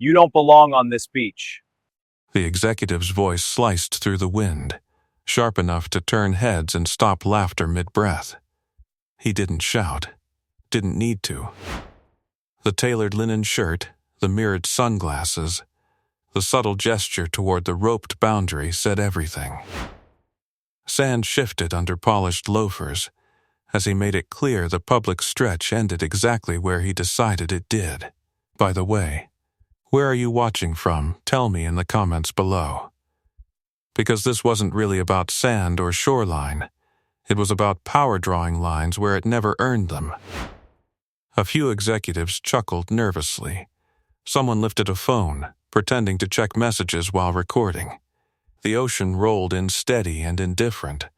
You don't belong on this beach. The executive's voice sliced through the wind, sharp enough to turn heads and stop laughter mid-breath. He didn't shout. Didn't need to. The tailored linen shirt, the mirrored sunglasses, the subtle gesture toward the roped boundary said everything. Sand shifted under polished loafers as he made it clear the public stretch ended exactly where he decided it did. By the way, where are you watching from? Tell me in the comments below. Because this wasn't really about sand or shoreline. It was about power drawing lines where it never earned them. A few executives chuckled nervously. Someone lifted a phone, pretending to check messages while recording. The ocean rolled in steady and indifferent,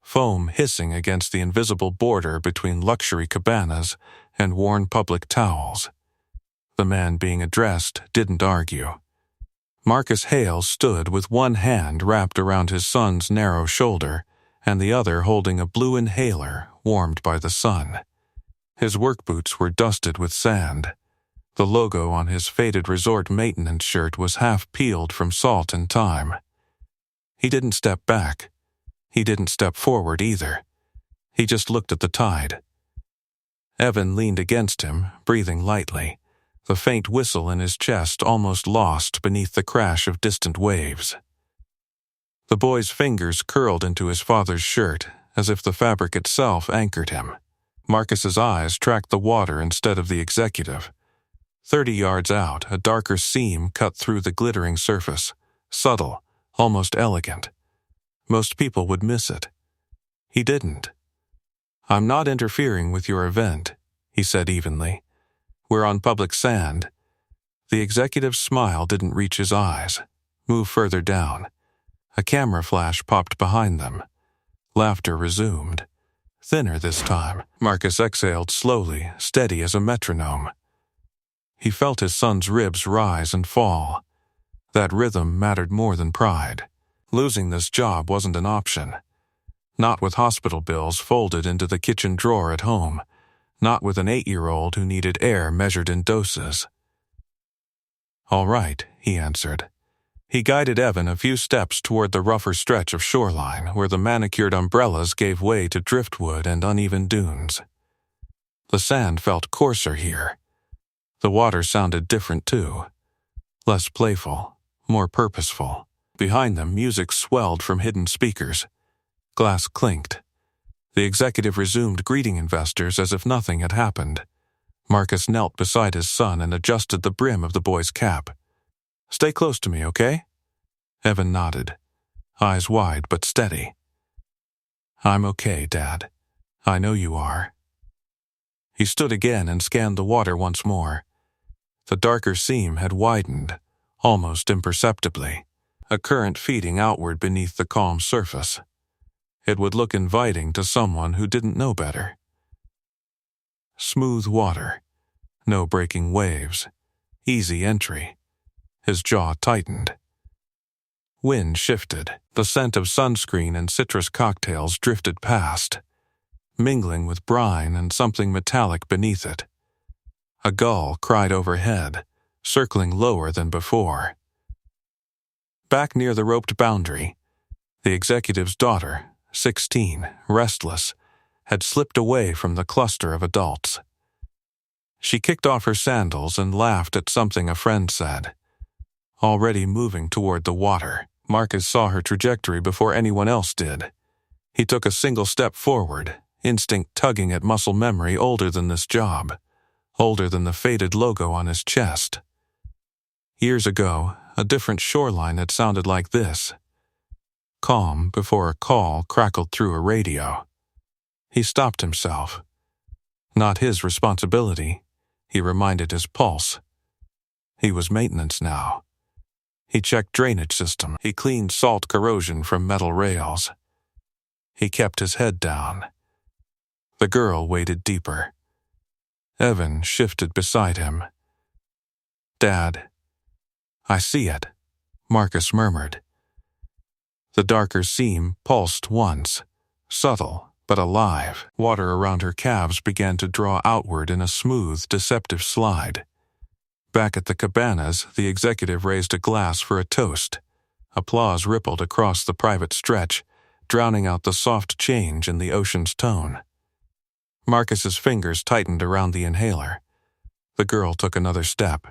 foam hissing against the invisible border between luxury cabanas and worn public towels. The man being addressed didn't argue. Marcus Hale stood with one hand wrapped around his son's narrow shoulder and the other holding a blue inhaler warmed by the sun. His work boots were dusted with sand. The logo on his faded resort maintenance shirt was half peeled from salt and time. He didn't step back. He didn't step forward either. He just looked at the tide. Evan leaned against him, breathing lightly, the faint whistle in his chest almost lost beneath the crash of distant waves. The boy's fingers curled into his father's shirt, as if the fabric itself anchored him. Marcus's eyes tracked the water instead of the executive. 30 yards out, a darker seam cut through the glittering surface, subtle, almost elegant. Most people would miss it. He didn't. "I'm not interfering with your event," he said evenly. "We're on public sand." The executive's smile didn't reach his eyes. Move further down. A camera flash popped behind them. Laughter resumed. Thinner this time. Marcus exhaled slowly, steady as a metronome. He felt his son's ribs rise and fall. That rhythm mattered more than pride. Losing this job wasn't an option. Not with hospital bills folded into the kitchen drawer at home. Not with an 8-year-old who needed air measured in doses. "All right," he answered. He guided Evan a few steps toward the rougher stretch of shoreline where the manicured umbrellas gave way to driftwood and uneven dunes. The sand felt coarser here. The water sounded different too. Less playful, more purposeful. Behind them, music swelled from hidden speakers. Glass clinked. The executive resumed greeting investors as if nothing had happened. Marcus knelt beside his son and adjusted the brim of the boy's cap. "Stay close to me, okay?" Evan nodded, eyes wide but steady. "I'm okay, Dad. I know you are." He stood again and scanned the water once more. The darker seam had widened, almost imperceptibly, a current feeding outward beneath the calm surface. It would look inviting to someone who didn't know better. Smooth water, no breaking waves, easy entry. His jaw tightened. Wind shifted. The scent of sunscreen and citrus cocktails drifted past, mingling with brine and something metallic beneath it. A gull cried overhead, circling lower than before. Back near the roped boundary, the executive's daughter, 16, restless, had slipped away from the cluster of adults. She kicked off her sandals and laughed at something a friend said. Already moving toward the water, Marcus saw her trajectory before anyone else did. He took a single step forward, instinct tugging at muscle memory older than this job, older than the faded logo on his chest. Years ago, a different shoreline had sounded like this. Calm before a call crackled through a radio. He stopped himself. Not his responsibility, he reminded his pulse. He was maintenance now. He checked drainage system. He cleaned salt corrosion from metal rails. He kept his head down. The girl waded deeper. Evan shifted beside him. "Dad." "I see it," Marcus murmured. The darker seam pulsed once, subtle but alive. Water around her calves began to draw outward in a smooth, deceptive slide. Back at the cabanas, the executive raised a glass for a toast. Applause rippled across the private stretch, drowning out the soft change in the ocean's tone. Marcus's fingers tightened around the inhaler. The girl took another step.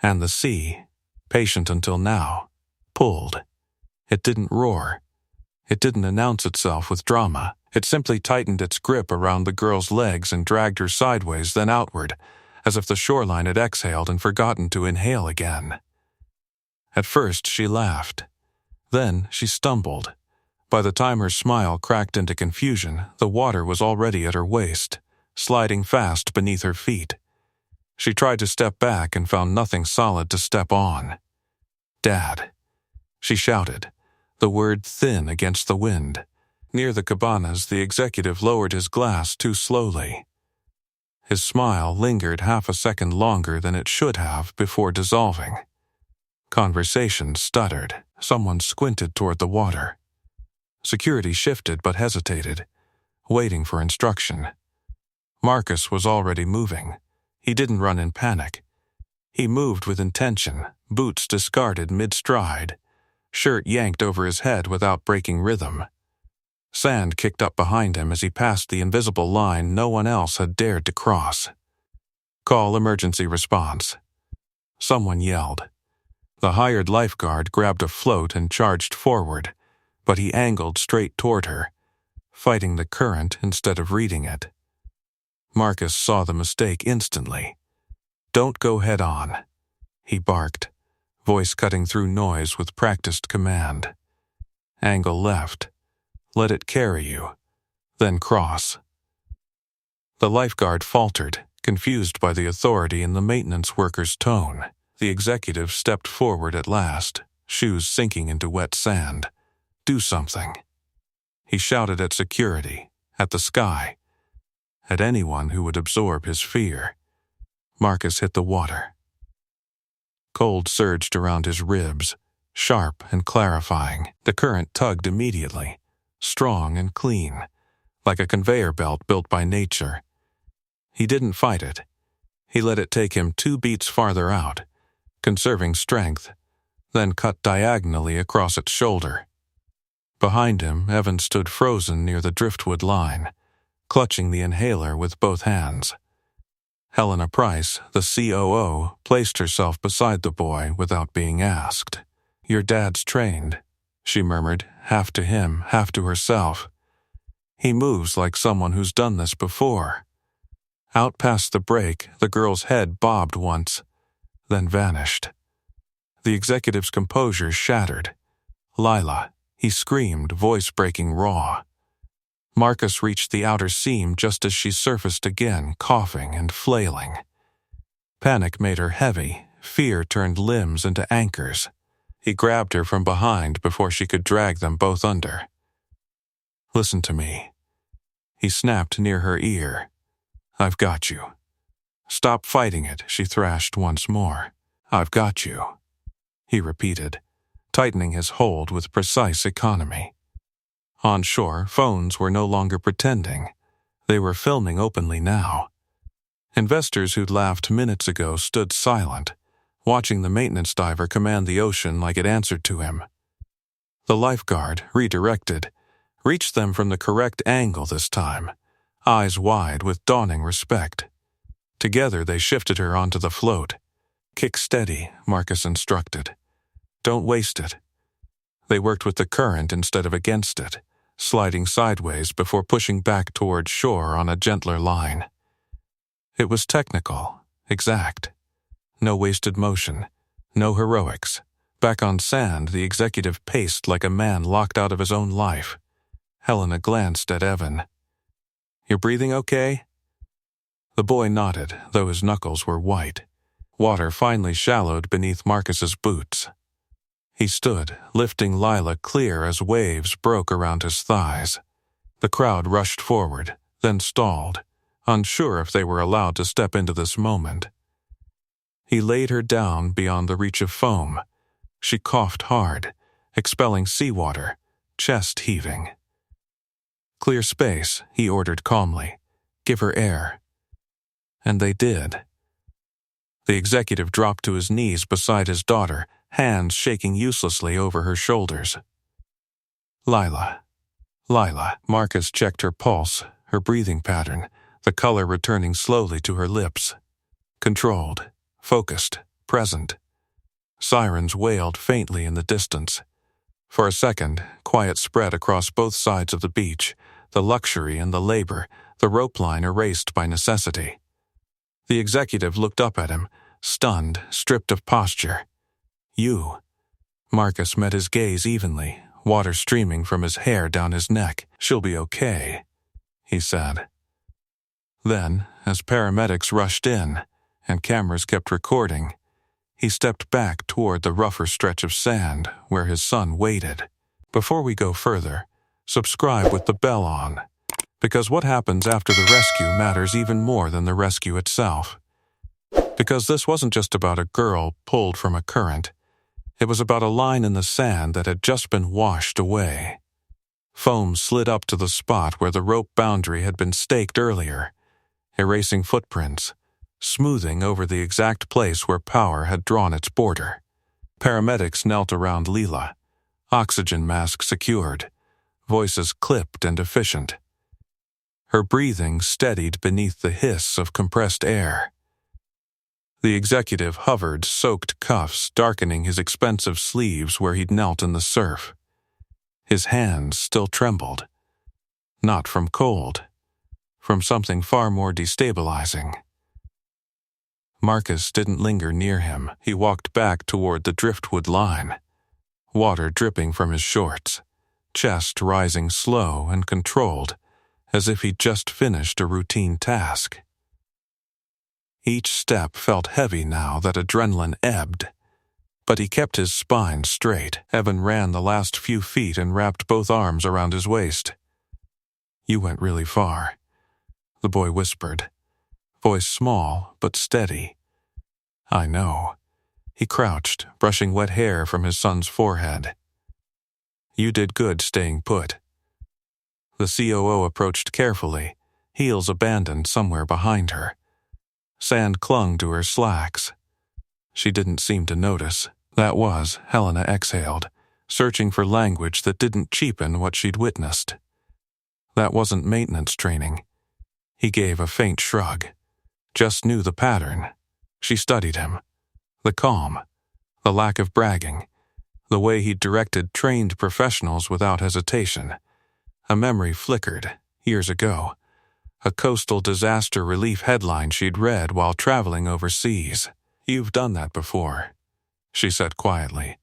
And the sea, patient until now, pulled. It didn't roar. It didn't announce itself with drama. It simply tightened its grip around the girl's legs and dragged her sideways, then outward, as if the shoreline had exhaled and forgotten to inhale again. At first she laughed. Then she stumbled. By the time her smile cracked into confusion, the water was already at her waist, sliding fast beneath her feet. She tried to step back and found nothing solid to step on. "Dad," she shouted, the word thin against the wind. Near the cabanas, the executive lowered his glass too slowly. His smile lingered half a second longer than it should have before dissolving. Conversation stuttered. Someone squinted toward the water. Security shifted but hesitated, waiting for instruction. Marcus was already moving. He didn't run in panic. He moved with intention, boots discarded mid-stride, shirt yanked over his head without breaking rhythm. Sand kicked up behind him as he passed the invisible line no one else had dared to cross. "Call emergency response." Someone yelled. The hired lifeguard grabbed a float and charged forward, but he angled straight toward her, fighting the current instead of reading it. Marcus saw the mistake instantly. "Don't go head on," he barked, voice cutting through noise with practiced command. "Angle left. Let it carry you. Then cross." The lifeguard faltered, confused by the authority in the maintenance worker's tone. The executive stepped forward at last, shoes sinking into wet sand. "Do something." He shouted at security, at the sky, at anyone who would absorb his fear. Marcus hit the water. Cold surged around his ribs, sharp and clarifying. The current tugged immediately, strong and clean, like a conveyor belt built by nature. He didn't fight it. He let it take him 2 beats farther out, conserving strength, then cut diagonally across its shoulder. Behind him, Evan stood frozen near the driftwood line, clutching the inhaler with both hands. Helena Price, the COO, placed herself beside the boy without being asked. "Your dad's trained," she murmured, half to him, half to herself. "He moves like someone who's done this before." Out past the break, the girl's head bobbed once, then vanished. The executive's composure shattered. "Lila," he screamed, voice breaking raw. Marcus reached the outer seam just as she surfaced again, coughing and flailing. Panic made her heavy, fear turned limbs into anchors. He grabbed her from behind before she could drag them both under. "Listen to me," he snapped near her ear. "I've got you." "Stop fighting it," she thrashed once more. "I've got you," he repeated, tightening his hold with precise economy. On shore, phones were no longer pretending. They were filming openly now. Investors who'd laughed minutes ago stood silent, watching the maintenance diver command the ocean like it answered to him. The lifeguard, redirected, reached them from the correct angle this time, eyes wide with dawning respect. Together they shifted her onto the float. "Kick steady," Marcus instructed. "Don't waste it." They worked with the current instead of against it, sliding sideways before pushing back toward shore on a gentler line. It was technical, exact. No wasted motion, no heroics. Back on sand, the executive paced like a man locked out of his own life. Helena glanced at Evan. "You're breathing okay?" The boy nodded, though his knuckles were white. Water finally shallowed beneath Marcus's boots. He stood, lifting Lila clear as waves broke around his thighs. The crowd rushed forward, then stalled, unsure if they were allowed to step into this moment. He laid her down beyond the reach of foam. She coughed hard, expelling seawater, chest heaving. "Clear space," he ordered calmly. "Give her air." And they did. The executive dropped to his knees beside his daughter, hands shaking uselessly over her shoulders. Lila. Lila. Marcus checked her pulse, her breathing pattern, the color returning slowly to her lips. Controlled, focused, present. Sirens wailed faintly in the distance. For a second, quiet spread across both sides of the beach, the luxury and the labor, the rope line erased by necessity. The executive looked up at him, stunned, stripped of posture. You. Marcus met his gaze evenly, water streaming from his hair down his neck. She'll be okay, he said. Then, as paramedics rushed in, and cameras kept recording, he stepped back toward the rougher stretch of sand where his son waited. Before we go further, subscribe with the bell on, because what happens after the rescue matters even more than the rescue itself. Because this wasn't just about a girl pulled from a current. It was about a line in the sand that had just been washed away. Foam slid up to the spot where the rope boundary had been staked earlier, erasing footprints, smoothing over the exact place where power had drawn its border. Paramedics knelt around Lila, oxygen mask secured, voices clipped and efficient. Her breathing steadied beneath the hiss of compressed air. The executive hovered soaked cuffs darkening his expensive sleeves where he'd knelt in the surf. His hands still trembled. Not from cold, from something far more destabilizing. Marcus didn't linger near him. He walked back toward the driftwood line, water dripping from his shorts, chest rising slow and controlled, as if he'd just finished a routine task. Each step felt heavy now that adrenaline ebbed, but he kept his spine straight. Evan ran the last few feet and wrapped both arms around his waist. "You went really far," the boy whispered, voice small but steady. "I know." He crouched, brushing wet hair from his son's forehead. "You did good staying put." The COO approached carefully, heels abandoned somewhere behind her. Sand clung to her slacks. She didn't seem to notice. That was, Helena exhaled, searching for language that didn't cheapen what she'd witnessed. That wasn't maintenance training. He gave a faint shrug. Just knew the pattern. She studied him. The calm, the lack of bragging, the way he directed trained professionals without hesitation. A memory flickered, years ago. A coastal disaster relief headline she'd read while traveling overseas. "You've done that before," she said quietly.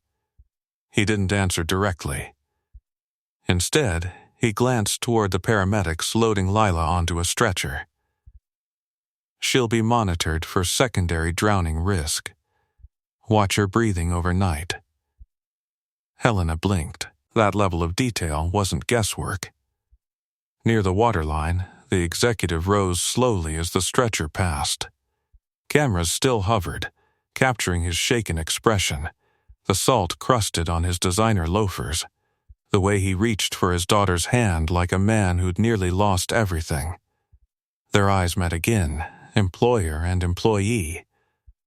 He didn't answer directly. Instead, he glanced toward the paramedics loading Lila onto a stretcher. "She'll be monitored for secondary drowning risk. Watch her breathing overnight." Helena blinked. That level of detail wasn't guesswork. Near the waterline, the executive rose slowly as the stretcher passed. Cameras still hovered, capturing his shaken expression, the salt crusted on his designer loafers, the way he reached for his daughter's hand like a man who'd nearly lost everything. Their eyes met again, employer and employee,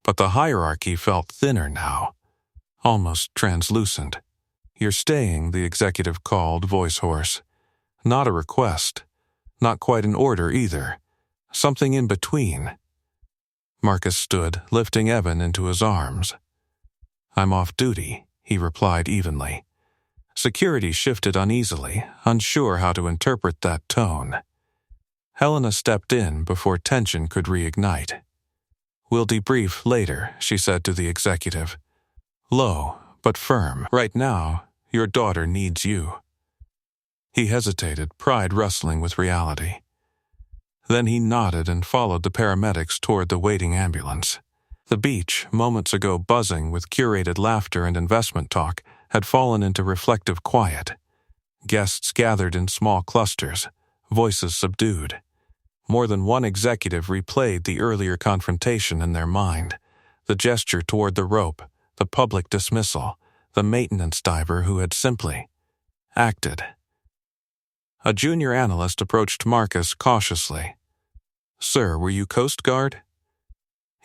but the hierarchy felt thinner now, almost translucent. "You're staying," the executive called, voice hoarse. Not a request. Not quite an order either. Something in between. Marcus stood, lifting Evan into his arms. "I'm off duty," he replied evenly. Security shifted uneasily, unsure how to interpret that tone. Helena stepped in before tension could reignite. "We'll debrief later," she said to the executive. Low, but firm. "Right now, your daughter needs you." He hesitated, pride wrestling with reality. Then he nodded and followed the paramedics toward the waiting ambulance. The beach, moments ago buzzing with curated laughter and investment talk, had fallen into reflective quiet. Guests gathered in small clusters, voices subdued. More than one executive replayed the earlier confrontation in their mind, the gesture toward the rope, the public dismissal, the maintenance diver who had simply acted. A junior analyst approached Marcus cautiously. "Sir, were you Coast Guard?"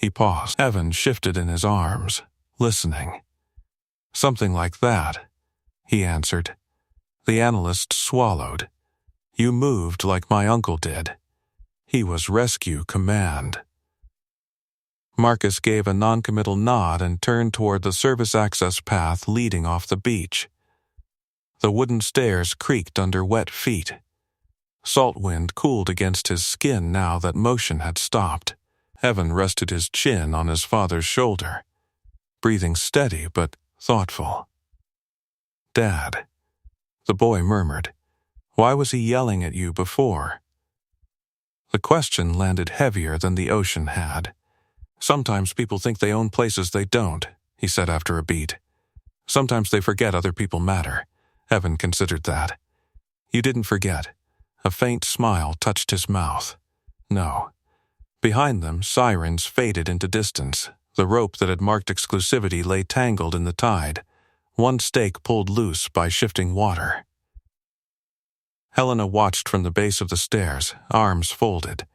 He paused. Evan shifted in his arms, listening. "Something like that," he answered. The analyst swallowed. "You moved like my uncle did. He was rescue command." Marcus gave a noncommittal nod and turned toward the service access path leading off the beach. The wooden stairs creaked under wet feet. Salt wind cooled against his skin now that motion had stopped. Evan rested his chin on his father's shoulder, breathing steady but thoughtful. "Dad," the boy murmured. "Why was he yelling at you before?" The question landed heavier than the ocean had. "Sometimes people think they own places they don't," he said after a beat. "Sometimes they forget other people matter." Evan considered that. "You didn't forget." A faint smile touched his mouth. "No." Behind them, sirens faded into distance. The rope that had marked exclusivity lay tangled in the tide, one stake pulled loose by shifting water. Helena watched from the base of the stairs, arms folded.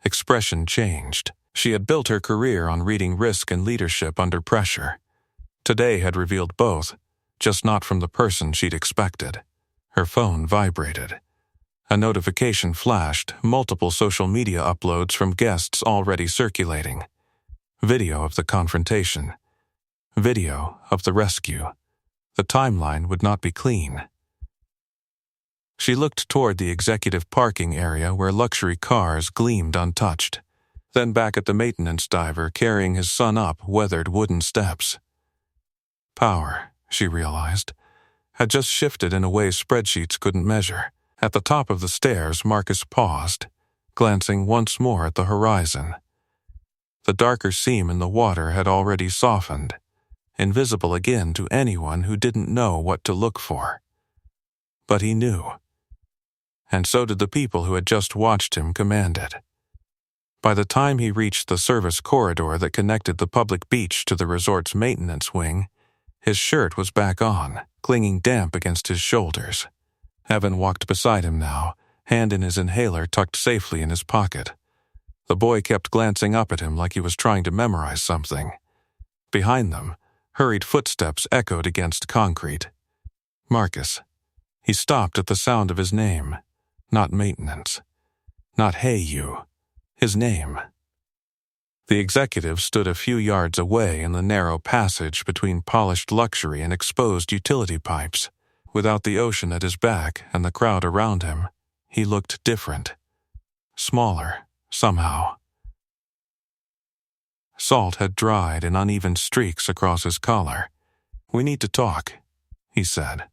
Expression changed. She had built her career on reading risk and leadership under pressure. Today had revealed both, just not from the person she'd expected. Her phone vibrated. A notification flashed, multiple social media uploads from guests already circulating. Video of the confrontation. Video of the rescue. The timeline would not be clean. She looked toward the executive parking area where luxury cars gleamed untouched, then back at the maintenance diver carrying his son up weathered wooden steps. Power, she realized, had just shifted in a way spreadsheets couldn't measure. At the top of the stairs, Marcus paused, glancing once more at the horizon. The darker seam in the water had already softened, invisible again to anyone who didn't know what to look for. But he knew. And so did the people who had just watched him command it. By the time he reached the service corridor that connected the public beach to the resort's maintenance wing, his shirt was back on, clinging damp against his shoulders. Evan walked beside him now, hand in his inhaler tucked safely in his pocket. The boy kept glancing up at him like he was trying to memorize something. Behind them, hurried footsteps echoed against concrete. Marcus. He stopped at the sound of his name. Not maintenance. Not "Hey, you." His name. The executive stood a few yards away in the narrow passage between polished luxury and exposed utility pipes. Without the ocean at his back and the crowd around him, he looked different. Smaller, somehow. Salt had dried in uneven streaks across his collar. "We need to talk," he said.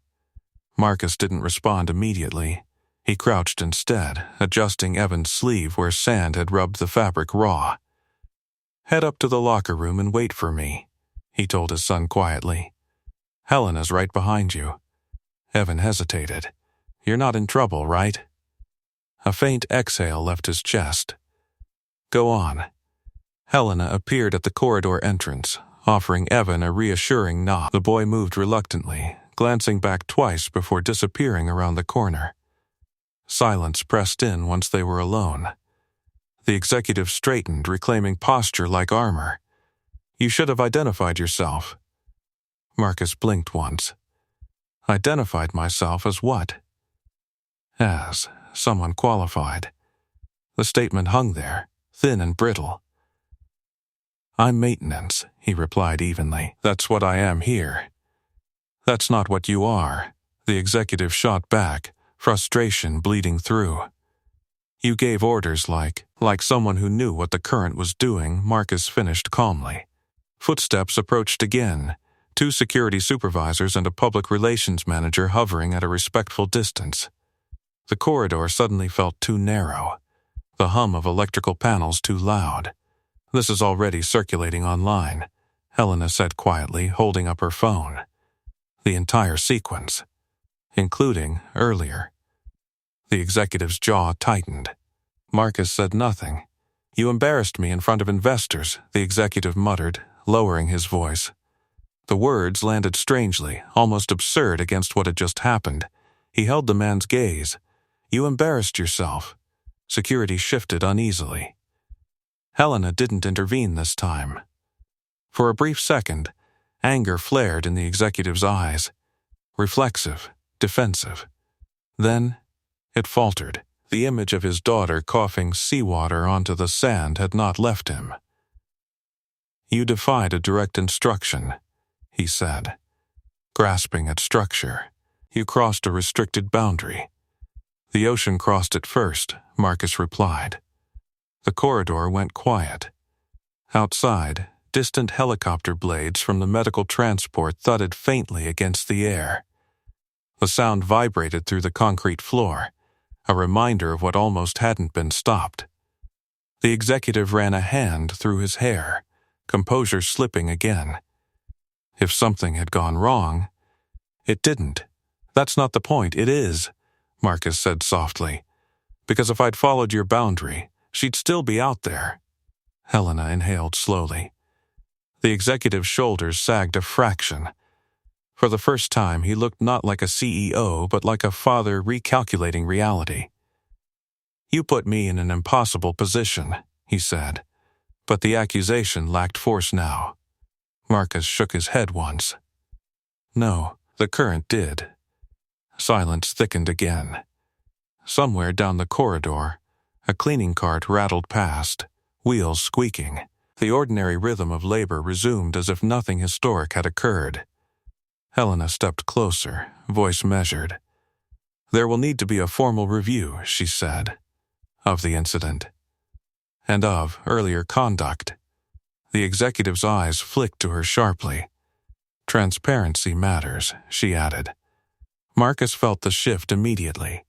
Marcus didn't respond immediately. He crouched instead, adjusting Evan's sleeve where sand had rubbed the fabric raw. "Head up to the locker room and wait for me," he told his son quietly. "Helena's right behind you." Evan hesitated. "You're not in trouble, right?" A faint exhale left his chest. "Go on." Helena appeared at the corridor entrance, offering Evan a reassuring nod. The boy moved reluctantly, glancing back twice before disappearing around the corner. Silence pressed in once they were alone. The executive straightened, reclaiming posture like armor. "You should have identified yourself." Marcus blinked once. Identified myself as what? As someone qualified. The statement hung there, thin and brittle. "I'm maintenance," he replied evenly. "That's what I am here." "That's not what you are," the executive shot back, frustration bleeding through. "You gave orders like someone who knew what the current was doing," Marcus finished calmly. Footsteps approached again, 2 security supervisors and a public relations manager hovering at a respectful distance. The corridor suddenly felt too narrow, the hum of electrical panels too loud. "This is already circulating online," Helena said quietly, holding up her phone. The entire sequence, including earlier. The executive's jaw tightened. Marcus said nothing. "You embarrassed me in front of investors," the executive muttered, lowering his voice. The words landed strangely, almost absurd against what had just happened. He held the man's gaze. "You embarrassed yourself." Security shifted uneasily. Helena didn't intervene this time. For a brief second, anger flared in the executive's eyes, reflexive, defensive. Then, it faltered. The image of his daughter coughing seawater onto the sand had not left him. "You defied a direct instruction," he said, grasping at structure. "You crossed a restricted boundary." "The ocean crossed it first," Marcus replied. The corridor went quiet. Outside, distant helicopter blades from the medical transport thudded faintly against the air. The sound vibrated through the concrete floor, a reminder of what almost hadn't been stopped. The executive ran a hand through his hair, composure slipping again. If something had gone wrong, it didn't. "That's not the point, it is," Marcus said softly. "Because if I'd followed your boundary, she'd still be out there." Helena inhaled slowly. The executive's shoulders sagged a fraction. For the first time, he looked not like a CEO, but like a father recalculating reality. "You put me in an impossible position," he said, but the accusation lacked force now. Marcus shook his head once. "No, the current did." Silence thickened again. Somewhere down the corridor, a cleaning cart rattled past, wheels squeaking. The ordinary rhythm of labor resumed as if nothing historic had occurred. Helena stepped closer, voice measured. "There will need to be a formal review," she said, "of the incident. And of earlier conduct." The executive's eyes flicked to her sharply. "Transparency matters," she added. Marcus felt the shift immediately.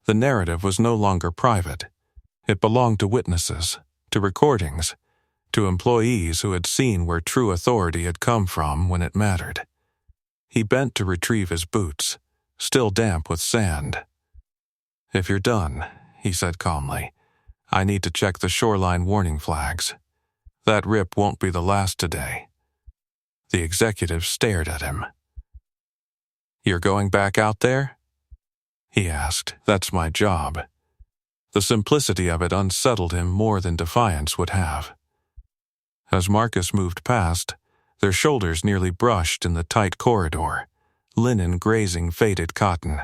The narrative was no longer private. It belonged to witnesses, to recordings, to employees who had seen where true authority had come from when it mattered. He bent to retrieve his boots, still damp with sand. "If you're done," he said calmly, "I need to check the shoreline warning flags. That rip won't be the last today." The executive stared at him. "You're going back out there?" he asked. "That's my job." The simplicity of it unsettled him more than defiance would have. As Marcus moved past, their shoulders nearly brushed in the tight corridor, linen grazing faded cotton.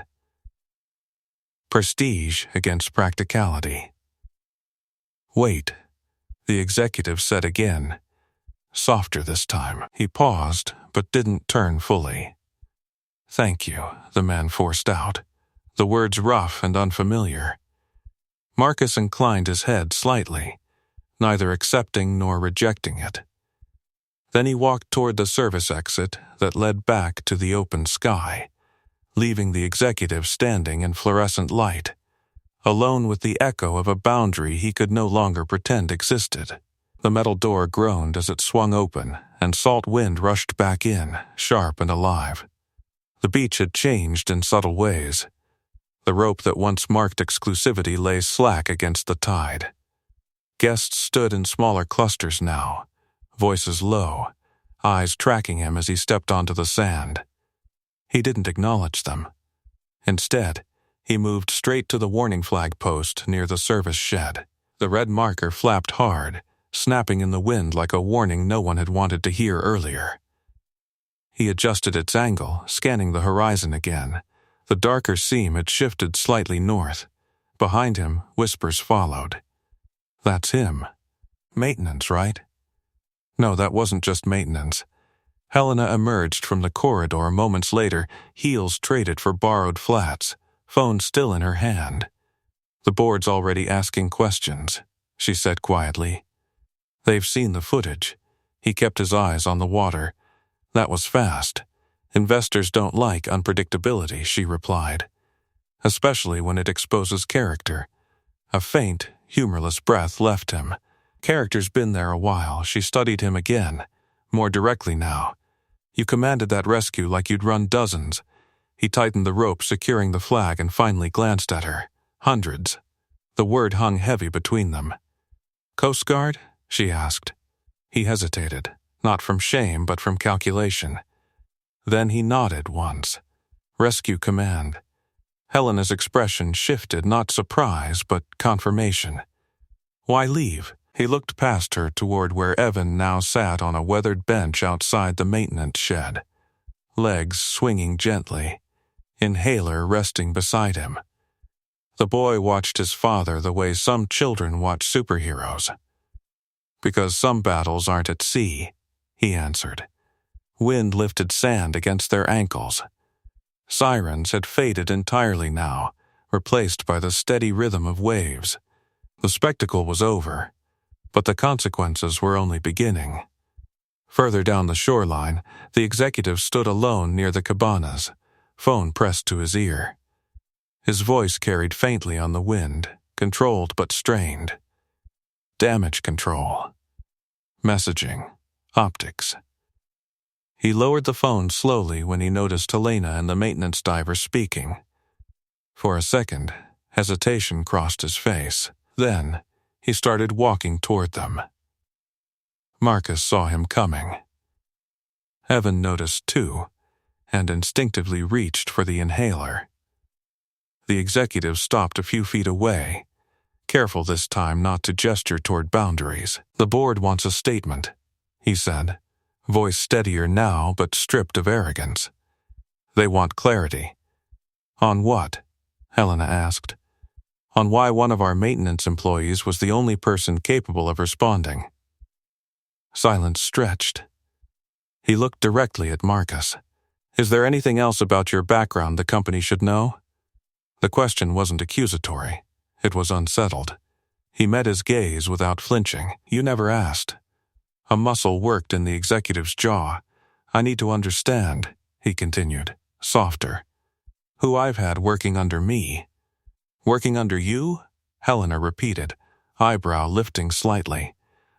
Prestige against practicality. "Wait," the executive said again, softer this time. He paused, but didn't turn fully. "Thank you," the man forced out, the words rough and unfamiliar. Marcus inclined his head slightly, neither accepting nor rejecting it. Then he walked toward the service exit that led back to the open sky, leaving the executive standing in fluorescent light, alone with the echo of a boundary he could no longer pretend existed. The metal door groaned as it swung open, and salt wind rushed back in, sharp and alive. The beach had changed in subtle ways. The rope that once marked exclusivity lay slack against the tide. Guests stood in smaller clusters now, voices low, eyes tracking him as he stepped onto the sand. He didn't acknowledge them. Instead, he moved straight to the warning flag post near the service shed. The red marker flapped hard, snapping in the wind like a warning no one had wanted to hear earlier. He adjusted its angle, scanning the horizon again. The darker seam had shifted slightly north. Behind him, whispers followed. "That's him. Maintenance, right?" No, that wasn't just maintenance. Helena emerged from the corridor moments later, heels traded for borrowed flats, phone still in her hand. "The board's already asking questions," she said quietly. "They've seen the footage." He kept his eyes on the water. "That was fast. Investors don't like unpredictability," she replied. "Especially when it exposes character." A faint, humorless breath left him. Character's been there a while. She studied him again, more directly now. "You commanded that rescue like you'd run dozens." He tightened the rope securing the flag and finally glanced at her. "Hundreds." The word hung heavy between them. "Coast Guard?" she asked. He hesitated, not from shame but from calculation. Then he nodded once. "Rescue Command." Helena's expression shifted, not surprise, but confirmation. "Why leave?" He looked past her toward where Evan now sat on a weathered bench outside the maintenance shed, legs swinging gently, inhaler resting beside him. The boy watched his father the way some children watch superheroes. "Because some battles aren't at sea," he answered. Wind lifted sand against their ankles. Sirens had faded entirely now, replaced by the steady rhythm of waves. The spectacle was over, but the consequences were only beginning. Further down the shoreline, the executive stood alone near the cabanas, phone pressed to his ear. His voice carried faintly on the wind, controlled but strained. Damage control. Messaging. Optics. He lowered the phone slowly when he noticed Helena and the maintenance diver speaking. For a second, hesitation crossed his face. Then, he started walking toward them. Marcus saw him coming. Evan noticed too, and instinctively reached for the inhaler. The executive stopped a few feet away, careful this time not to gesture toward boundaries. "The board wants a statement," he said, voice steadier now but stripped of arrogance. "They want clarity." "On what?" Helena asked. "On why one of our maintenance employees was the only person capable of responding." Silence stretched. He looked directly at Marcus. "Is there anything else about your background the company should know?" The question wasn't accusatory. It was unsettled. He met his gaze without flinching. "You never asked." A muscle worked in the executive's jaw. "I need to understand," he continued, softer. "Who I've had working under me." "Working under you?" Helena repeated, eyebrow lifting slightly.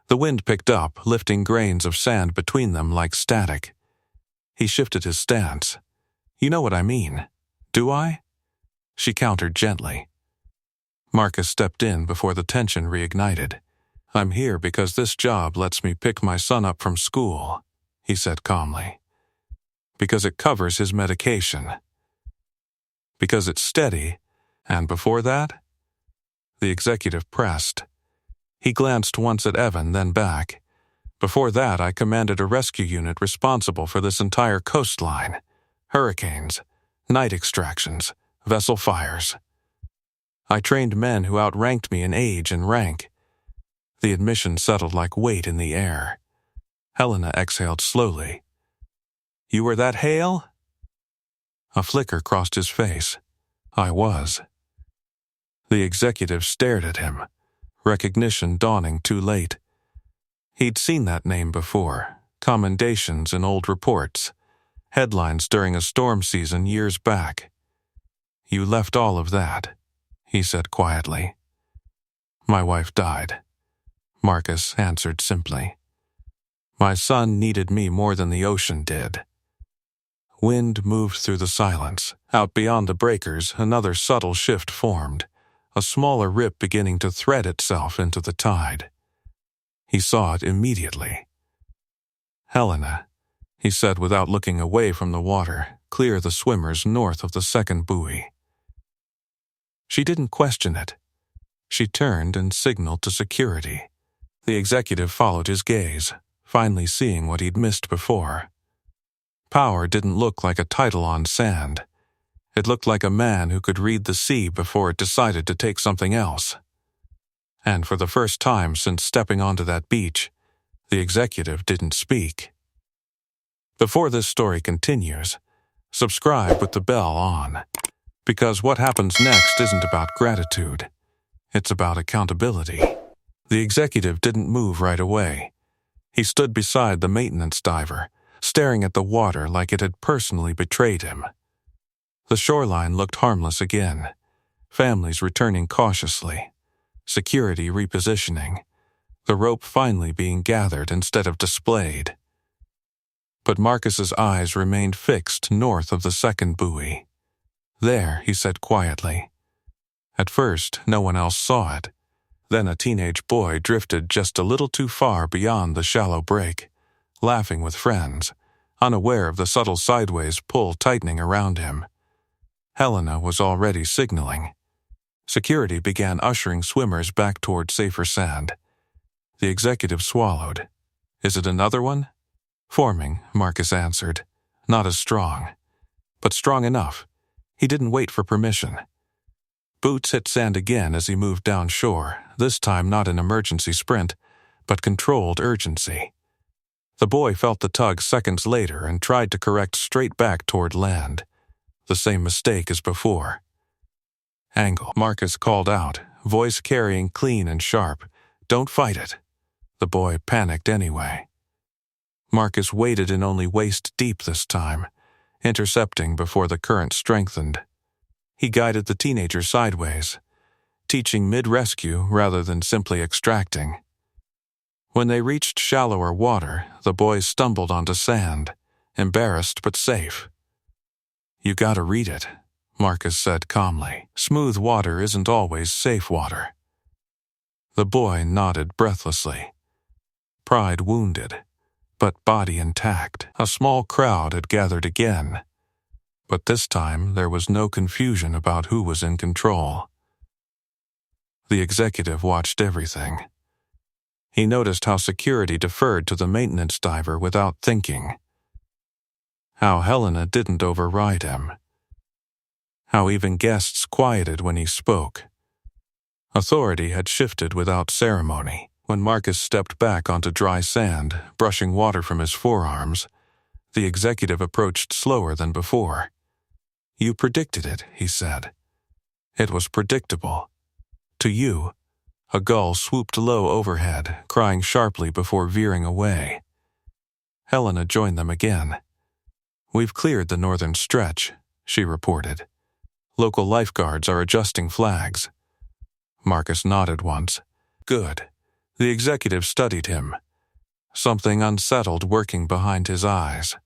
The wind picked up, lifting grains of sand between them like static. He shifted his stance. "You know what I mean. Do I?" She countered gently. Marcus stepped in before the tension reignited. "I'm here because this job lets me pick my son up from school," he said calmly. "Because it covers his medication. Because it's steady. And before that?" The executive pressed. He glanced once at Evan, then back. "Before that, I commanded a rescue unit responsible for this entire coastline. Hurricanes, night extractions, vessel fires. I trained men who outranked me in age and rank." The admission settled like weight in the air. Helena exhaled slowly. "You were that Hale?" A flicker crossed his face. "I was." The executive stared at him, recognition dawning too late. He'd seen that name before, commendations in old reports, headlines during a storm season years back. "You left all of that," he said quietly. "My wife died," Marcus answered simply. "My son needed me more than the ocean did." Wind moved through the silence. Out beyond the breakers, another subtle shift formed, a smaller rip beginning to thread itself into the tide. He saw it immediately. "Helena," he said without looking away from the water, "clear the swimmers north of the second buoy." She didn't question it. She turned and signaled to security. The executive followed his gaze, finally seeing what he'd missed before. Power didn't look like a title on sand. It looked like a man who could read the sea before it decided to take something else. And for the first time since stepping onto that beach, the executive didn't speak. Before this story continues, subscribe with the bell on, because what happens next isn't about gratitude. It's about accountability. The executive didn't move right away. He stood beside the maintenance diver, staring at the water like it had personally betrayed him. The shoreline looked harmless again, families returning cautiously, security repositioning, the rope finally being gathered instead of displayed. But Marcus's eyes remained fixed north of the second buoy. "There," he said quietly. At first, no one else saw it. Then a teenage boy drifted just a little too far beyond the shallow break, laughing with friends, unaware of the subtle sideways pull tightening around him. Helena was already signaling. Security began ushering swimmers back toward safer sand. The executive swallowed. Is it another one? Forming, Marcus answered. Not as strong, but strong enough. He didn't wait for permission. Boots hit sand again as he moved down shore, this time not an emergency sprint, but controlled urgency. The boy felt the tug seconds later and tried to correct straight back toward land. The same mistake as before. Angle, Marcus called out, voice carrying clean and sharp. Don't fight it. The boy panicked anyway. Marcus waded in only waist deep this time, intercepting before the current strengthened. He guided the teenager sideways, teaching mid-rescue rather than simply extracting. When they reached shallower water, the boy stumbled onto sand, embarrassed but safe. You gotta read it, Marcus said calmly. Smooth water isn't always safe water. The boy nodded breathlessly. Pride wounded, but body intact. A small crowd had gathered again, but this time there was no confusion about who was in control. The executive watched everything. He noticed how security deferred to the maintenance diver without thinking. How Helena didn't override him. How even guests quieted when he spoke. Authority had shifted without ceremony. When Marcus stepped back onto dry sand, brushing water from his forearms, the executive approached slower than before. You predicted it, he said. It was predictable. To you, a gull swooped low overhead, crying sharply before veering away. Helena joined them again. We've cleared the northern stretch, she reported. Local lifeguards are adjusting flags. Marcus nodded once. Good. The executive studied him, something unsettled working behind his eyes.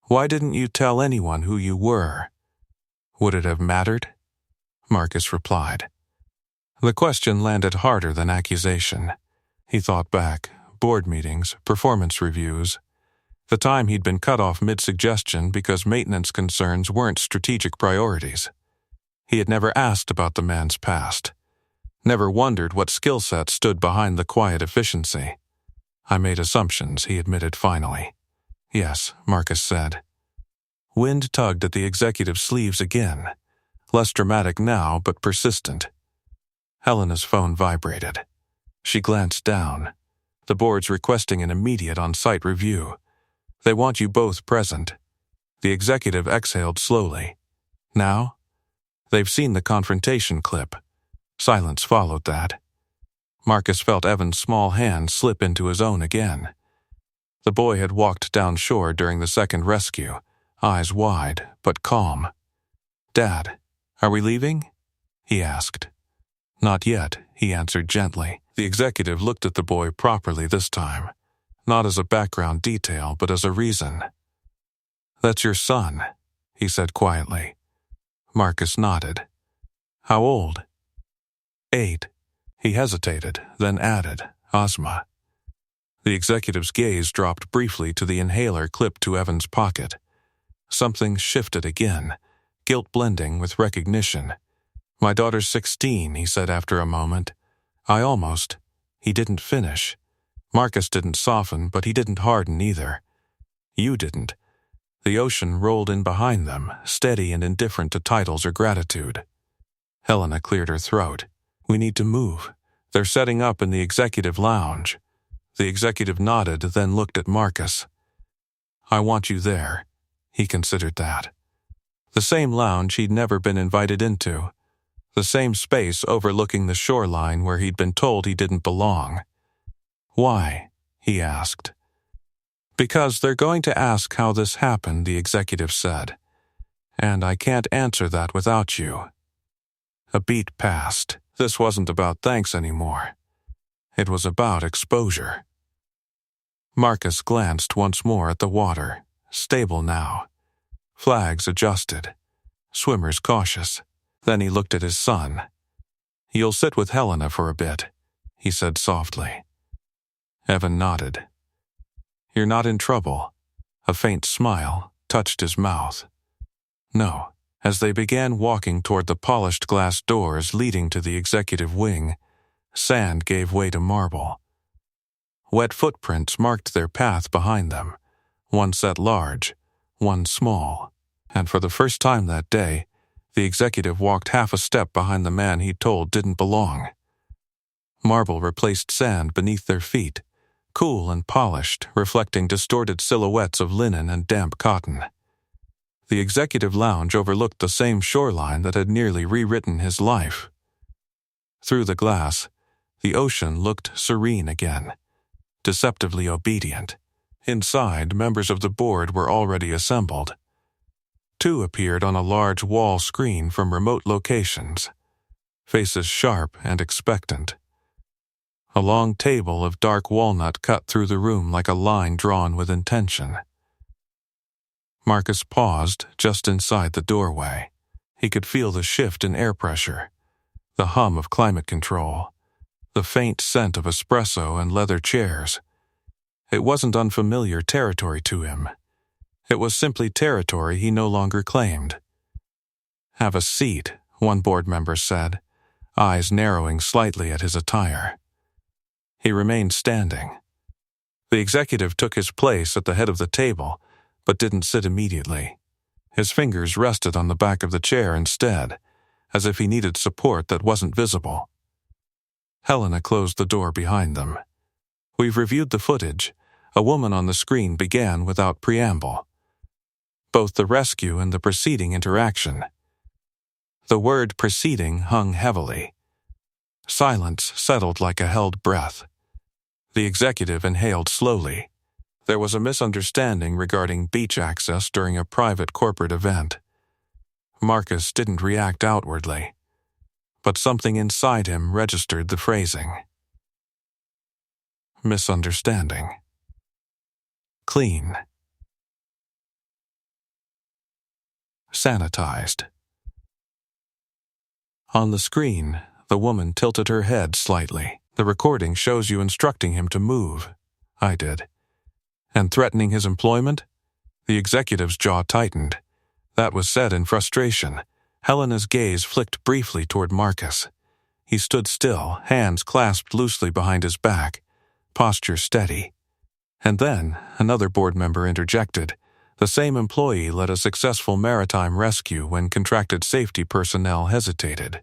Why didn't you tell anyone who you were? Would it have mattered? Marcus replied. The question landed harder than accusation. He thought back, board meetings, performance reviews. The time he'd been cut off mid-suggestion because maintenance concerns weren't strategic priorities. He had never asked about the man's past. Never wondered what skill set stood behind the quiet efficiency. I made assumptions, he admitted finally. Yes, Marcus said. Wind tugged at the executive's sleeves again. Less dramatic now, but persistent. Helena's phone vibrated. She glanced down. The board's requesting an immediate on-site review. They want you both present. The executive exhaled slowly. Now? They've seen the confrontation clip. Silence followed that. Marcus felt Evan's small hand slip into his own again. The boy had walked down shore during the second rescue, eyes wide, but calm. Dad, are we leaving? He asked. Not yet, he answered gently. The executive looked at the boy properly this time, not as a background detail, but as a reason. That's your son, he said quietly. Marcus nodded. How old? 8. He hesitated, then added, Ozma. The executive's gaze dropped briefly to the inhaler clipped to Evan's pocket. Something shifted again, guilt blending with recognition. My daughter's 16, he said after a moment. He didn't finish. Marcus didn't soften, but he didn't harden either. You didn't. The ocean rolled in behind them, steady and indifferent to titles or gratitude. Helena cleared her throat. We need to move. They're setting up in the executive lounge. The executive nodded, then looked at Marcus. I want you there. He considered that. The same lounge he'd never been invited into. The same space overlooking the shoreline where he'd been told he didn't belong. Why? He asked. Because they're going to ask how this happened, the executive said. And I can't answer that without you. A beat passed. This wasn't about thanks anymore. It was about exposure. Marcus glanced once more at the water, stable now. Flags adjusted. Swimmers cautious. Then he looked at his son. You'll sit with Helena for a bit, he said softly. Evan nodded. You're not in trouble. A faint smile touched his mouth. No. As they began walking toward the polished glass doors leading to the executive wing, sand gave way to marble. Wet footprints marked their path behind them, one set large, one small, and for the first time that day, the executive walked half a step behind the man he'd told didn't belong. Marble replaced sand beneath their feet, cool and polished, reflecting distorted silhouettes of linen and damp cotton. The executive lounge overlooked the same shoreline that had nearly rewritten his life. Through the glass, the ocean looked serene again, deceptively obedient. Inside, members of the board were already assembled. Two appeared on a large wall screen from remote locations, faces sharp and expectant. A long table of dark walnut cut through the room like a line drawn with intention. Marcus paused just inside the doorway. He could feel the shift in air pressure, the hum of climate control, the faint scent of espresso and leather chairs. It wasn't unfamiliar territory to him. It was simply territory he no longer claimed. "Have a seat," one board member said, eyes narrowing slightly at his attire. He remained standing. The executive took his place at the head of the table, but didn't sit immediately. His fingers rested on the back of the chair instead, as if he needed support that wasn't visible. Helena closed the door behind them. "We've reviewed the footage," a woman on the screen began without preamble. "Both the rescue and the preceding interaction." The word preceding hung heavily. Silence settled like a held breath. The executive inhaled slowly. There was a misunderstanding regarding beach access during a private corporate event. Marcus didn't react outwardly, but something inside him registered the phrasing. Misunderstanding. Clean. Sanitized. On the screen, the woman tilted her head slightly. "The recording shows you instructing him to move." I did. "And threatening his employment?" The executive's jaw tightened. That was said in frustration. Helena's gaze flicked briefly toward Marcus. He stood still, hands clasped loosely behind his back, posture steady. And then, another board member interjected. The same employee led a successful maritime rescue when contracted safety personnel hesitated.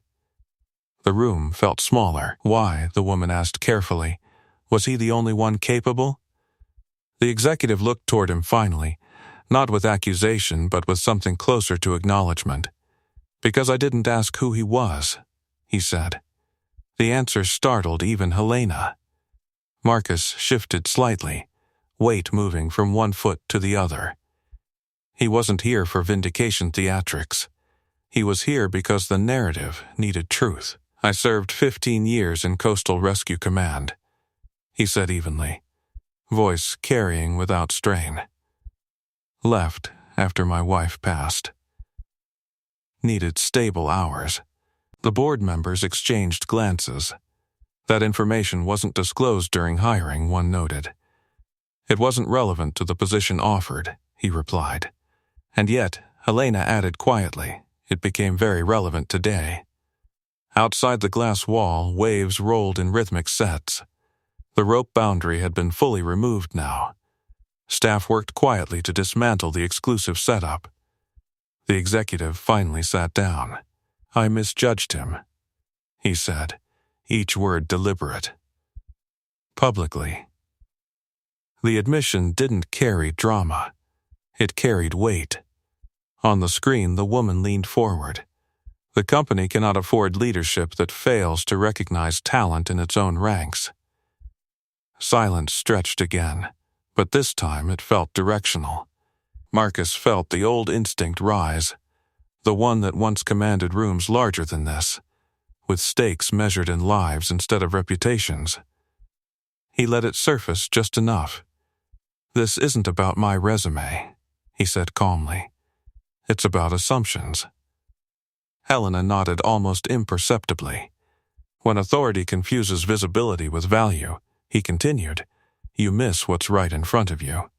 The room felt smaller. Why, the woman asked carefully. Was he the only one capable? The executive looked toward him finally, not with accusation but with something closer to acknowledgement. "Because I didn't ask who he was," he said. The answer startled even Helena. Marcus shifted slightly, weight moving from one foot to the other. He wasn't here for vindication theatrics. He was here because the narrative needed truth. "I served 15 years in Coastal Rescue Command," he said evenly, voice carrying without strain. "Left after my wife passed. Needed stable hours." The board members exchanged glances. That information wasn't disclosed during hiring, one noted. "It wasn't relevant to the position offered," he replied. And yet, Helena added quietly, "It became very relevant today." Outside the glass wall, waves rolled in rhythmic sets. The rope boundary had been fully removed now. Staff worked quietly to dismantle the exclusive setup. The executive finally sat down. "I misjudged him," he said, each word deliberate. Publicly. The admission didn't carry drama. It carried weight. On the screen, the woman leaned forward. The company cannot afford leadership that fails to recognize talent in its own ranks. Silence stretched again, but this time it felt directional. Marcus felt the old instinct rise, the one that once commanded rooms larger than this, with stakes measured in lives instead of reputations. He let it surface just enough. "This isn't about my resume," he said calmly. "It's about assumptions." Helena nodded almost imperceptibly. "When authority confuses visibility with value," he continued, "you miss what's right in front of you."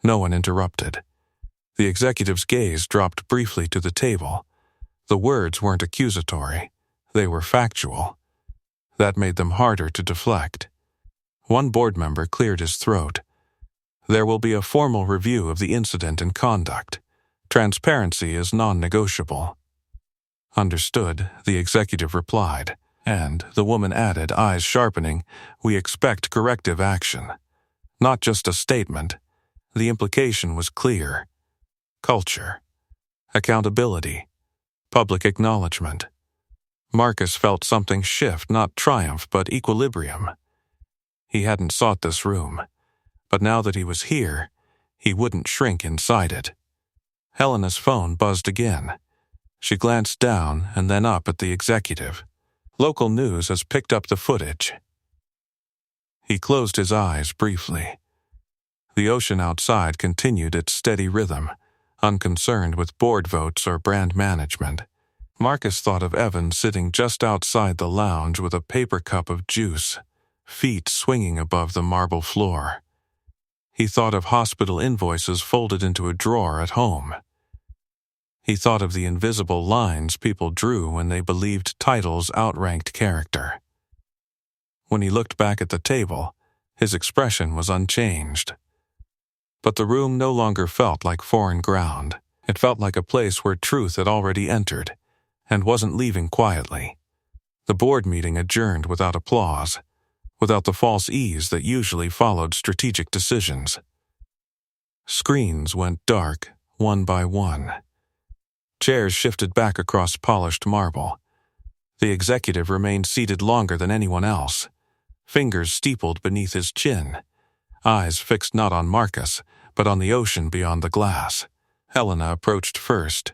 No one interrupted. The executive's gaze dropped briefly to the table. The words weren't accusatory. They were factual. That made them harder to deflect. One board member cleared his throat. There will be a formal review of the incident and conduct. Transparency is non-negotiable. Understood, the executive replied, and the woman added, eyes sharpening, we expect corrective action. Not just a statement. The implication was clear. Culture. Accountability. Public acknowledgement. Marcus felt something shift, not triumph, but equilibrium. He hadn't sought this room, but now that he was here, he wouldn't shrink inside it. Helena's phone buzzed again. She glanced down and then up at the executive. Local news has picked up the footage. He closed his eyes briefly. The ocean outside continued its steady rhythm, unconcerned with board votes or brand management. Marcus thought of Evan sitting just outside the lounge with a paper cup of juice, feet swinging above the marble floor. He thought of hospital invoices folded into a drawer at home. He thought of the invisible lines people drew when they believed titles outranked character. When he looked back at the table, his expression was unchanged. But the room no longer felt like foreign ground. It felt like a place where truth had already entered, and wasn't leaving quietly. The board meeting adjourned without applause, without the false ease that usually followed strategic decisions. Screens went dark, one by one. Chairs shifted back across polished marble. The executive remained seated longer than anyone else, fingers steepled beneath his chin, eyes fixed not on Marcus, but on the ocean beyond the glass. Helena approached first.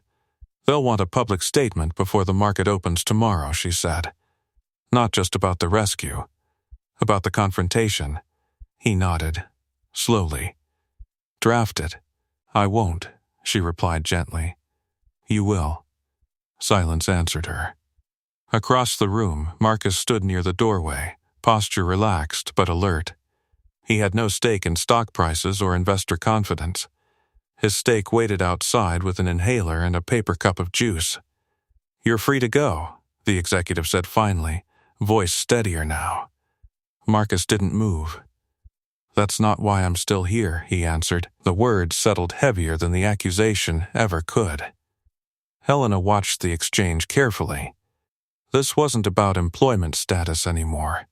They'll want a public statement before the market opens tomorrow, she said. Not just about the rescue. About the confrontation. He nodded, slowly. Draft it. I won't, she replied gently. You will. Silence answered her. Across the room, Marcus stood near the doorway, posture relaxed but alert. He had no stake in stock prices or investor confidence. His stake waited outside with an inhaler and a paper cup of juice. You're free to go, the executive said finally, voice steadier now. Marcus didn't move. That's not why I'm still here, he answered. The words settled heavier than the accusation ever could. Helena watched the exchange carefully. This wasn't about employment status anymore.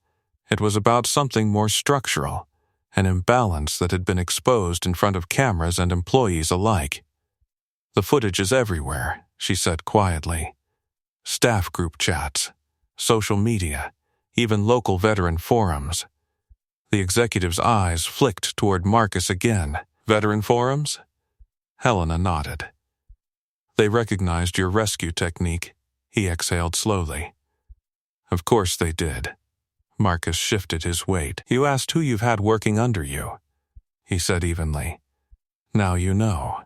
It was about something more structural, an imbalance that had been exposed in front of cameras and employees alike. The footage is everywhere, she said quietly. Staff group chats, social media, even local veteran forums. The executive's eyes flicked toward Marcus again. Veteran forums? Helena nodded. They recognized your rescue technique, he exhaled slowly. Of course they did. Marcus shifted his weight. You asked who you've had working under you, he said evenly. Now you know.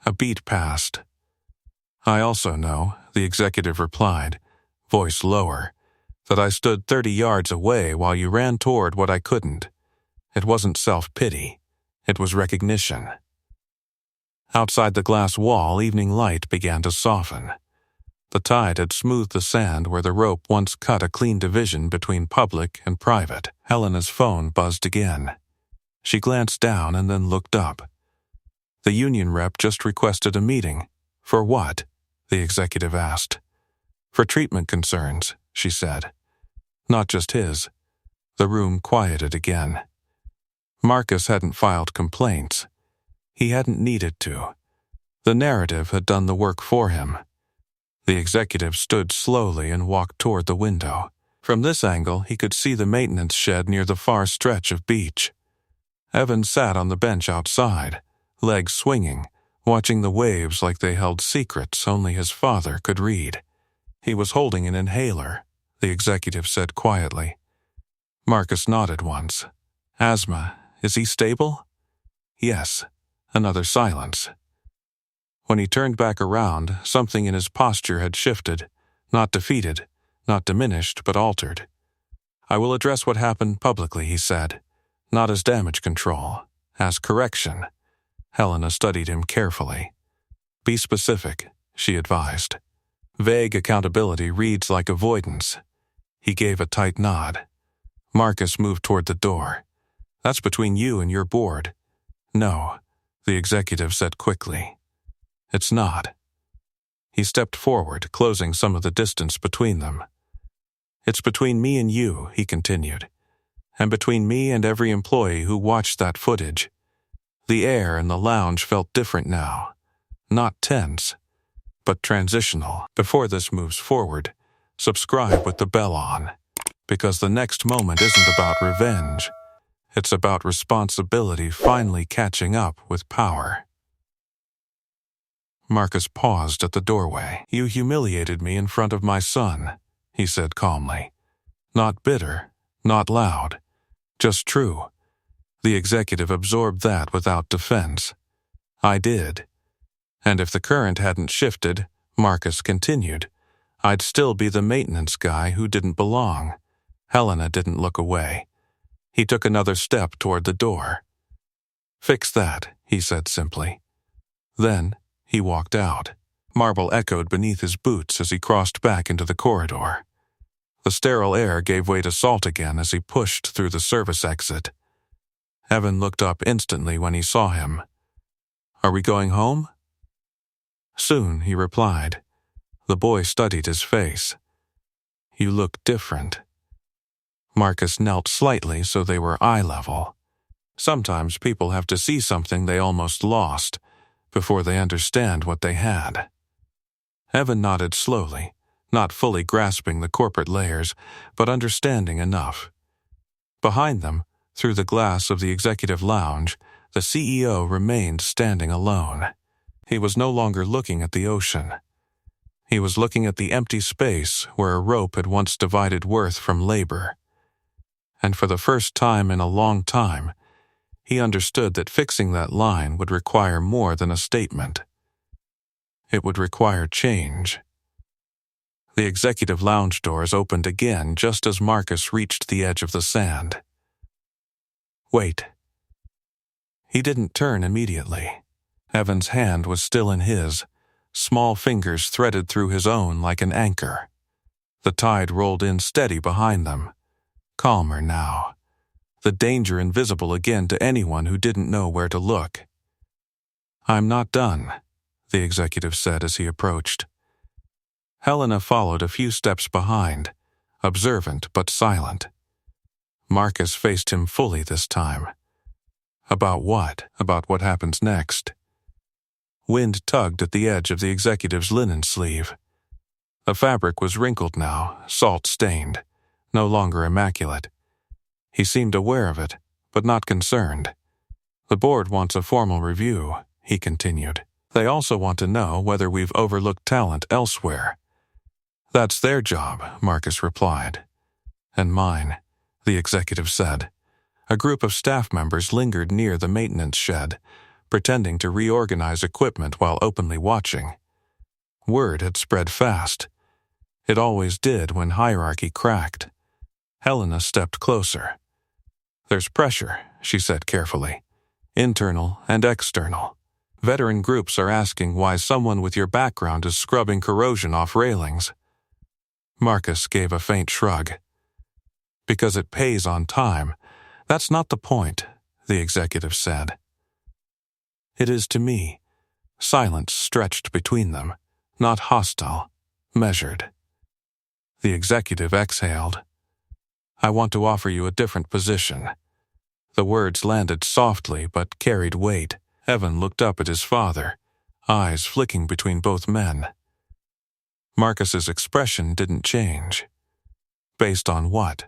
A beat passed. I also know, the executive replied, voice lower, that I stood 30 yards away while you ran toward what I couldn't. It wasn't self-pity. It was recognition. Outside the glass wall, evening light began to soften. The tide had smoothed the sand where the rope once cut a clean division between public and private. Helena's phone buzzed again. She glanced down and then looked up. The union rep just requested a meeting. For what? The executive asked. For treatment concerns, she said. Not just his. The room quieted again. Marcus hadn't filed complaints. He hadn't needed to. The narrative had done the work for him. The executive stood slowly and walked toward the window. From this angle, he could see the maintenance shed near the far stretch of beach. Evan sat on the bench outside, legs swinging, watching the waves like they held secrets only his father could read. He was holding an inhaler, the executive said quietly. Marcus nodded once. Asthma, is he stable? Yes. Another silence. When he turned back around, something in his posture had shifted, not defeated, not diminished, but altered. I will address what happened publicly, he said, not as damage control, as correction. Helena studied him carefully. Be specific, she advised. Vague accountability reads like avoidance. He gave a tight nod. Marcus moved toward the door. That's between you and your board. No, the executive said quickly. It's not. He stepped forward, closing some of the distance between them. It's between me and you, he continued, and between me and every employee who watched that footage. The air in the lounge felt different now. Not tense, but transitional. Before this moves forward, subscribe with the bell on, because the next moment isn't about revenge. It's about responsibility finally catching up with power. Marcus paused at the doorway. You humiliated me in front of my son, he said calmly. Not bitter, not loud, just true. The executive absorbed that without defense. I did. And if the current hadn't shifted, Marcus continued, I'd still be the maintenance guy who didn't belong. Helena didn't look away. He took another step toward the door. Fix that, he said simply. Then he walked out. Marble echoed beneath his boots as he crossed back into the corridor. The sterile air gave way to salt again as he pushed through the service exit. Evan looked up instantly when he saw him. Are we going home? Soon, he replied. The boy studied his face. You look different. Marcus knelt slightly so they were eye level. Sometimes people have to see something they almost lost before they understand what they had. Evan nodded slowly, not fully grasping the corporate layers, but understanding enough. Behind them, through the glass of the executive lounge, the CEO remained standing alone. He was no longer looking at the ocean. He was looking at the empty space where a rope had once divided worth from labor. And for the first time in a long time, he understood that fixing that line would require more than a statement. It would require change. The executive lounge doors opened again just as Marcus reached the edge of the sand. Wait. He didn't turn immediately. Evan's hand was still in his, small fingers threaded through his own like an anchor. The tide rolled in steady behind them. Calmer now. The danger invisible again to anyone who didn't know where to look. I'm not done, the executive said as he approached. Helena followed a few steps behind, observant but silent. Marcus faced him fully this time. About what? About what happens next. Wind tugged at the edge of the executive's linen sleeve. The fabric was wrinkled now, salt-stained, no longer immaculate. He seemed aware of it, but not concerned. The board wants a formal review, he continued. They also want to know whether we've overlooked talent elsewhere. That's their job, Marcus replied. And mine, the executive said. A group of staff members lingered near the maintenance shed, pretending to reorganize equipment while openly watching. Word had spread fast. It always did when hierarchy cracked. Helena stepped closer. There's pressure, she said carefully. Internal and external. Veteran groups are asking why someone with your background is scrubbing corrosion off railings. Marcus gave a faint shrug. Because it pays on time. That's not the point, the executive said. It is to me. Silence stretched between them, not hostile, measured. The executive exhaled. I want to offer you a different position. The words landed softly but carried weight. Evan looked up at his father, eyes flicking between both men. Marcus's expression didn't change. Based on what?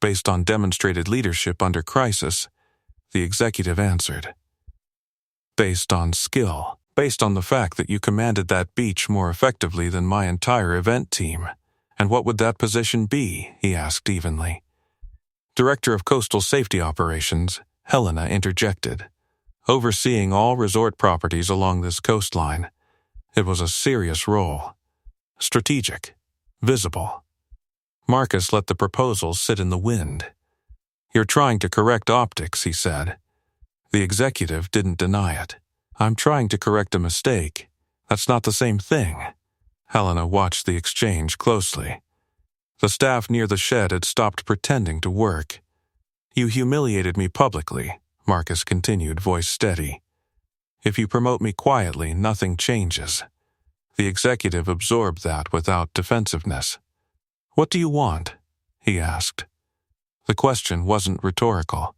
Based on demonstrated leadership under crisis, the executive answered. Based on skill. Based on the fact that you commanded that beach more effectively than my entire event team. And what would that position be? He asked evenly. Director of Coastal Safety Operations, Helena interjected. Overseeing all resort properties along this coastline. It was a serious role. Strategic. Visible. Marcus let the proposal sit in the wind. You're trying to correct optics, he said. The executive didn't deny it. I'm trying to correct a mistake. That's not the same thing. Helena watched the exchange closely. The staff near the shed had stopped pretending to work. You humiliated me publicly, Marcus continued, voice steady. If you promote me quietly, nothing changes. The executive absorbed that without defensiveness. What do you want? He asked. The question wasn't rhetorical.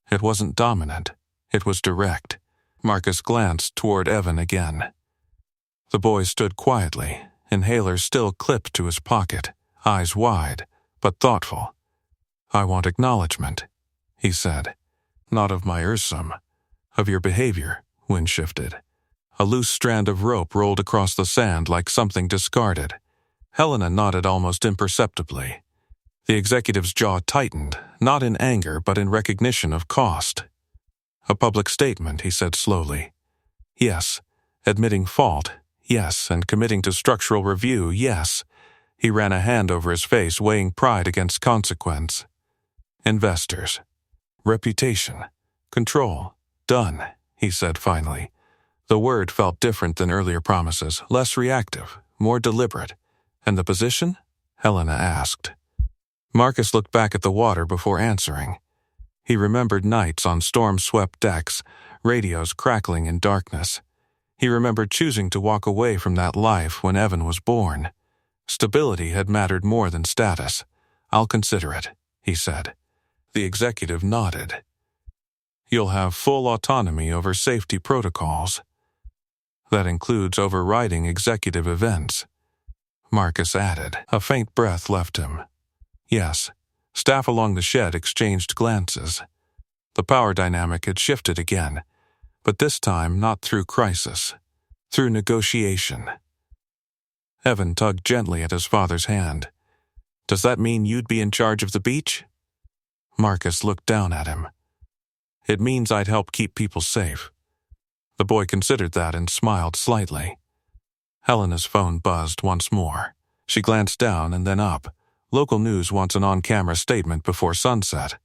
It wasn't dominant. It was direct. Marcus glanced toward Evan again. The boy stood quietly, inhaler still clipped to his pocket, eyes wide, but thoughtful. I want acknowledgement, he said. Not of my Ursum. Of your behavior, wind shifted. A loose strand of rope rolled across the sand like something discarded. Helena nodded almost imperceptibly. The executive's jaw tightened, not in anger but in recognition of cost. A public statement, he said slowly. Yes. Admitting fault, yes. And committing to structural review, yes. He ran a hand over his face, weighing pride against consequence. Investors. Reputation. Control. Done, he said finally. The word felt different than earlier promises, less reactive, more deliberate. And the position? Helena asked. Marcus looked back at the water before answering. He remembered nights on storm-swept decks, radios crackling in darkness. He remembered choosing to walk away from that life when Evan was born. Stability had mattered more than status. I'll consider it, he said. The executive nodded. You'll have full autonomy over safety protocols. That includes overriding executive events. Marcus added. A faint breath left him. Yes. Staff along the shed exchanged glances. The power dynamic had shifted again, but this time not through crisis, through negotiation. Evan tugged gently at his father's hand. Does that mean you'd be in charge of the beach? Marcus looked down at him. It means I'd help keep people safe. The boy considered that and smiled slightly. Helena's phone buzzed once more. She glanced down and then up. Local news wants an on-camera statement before sunset.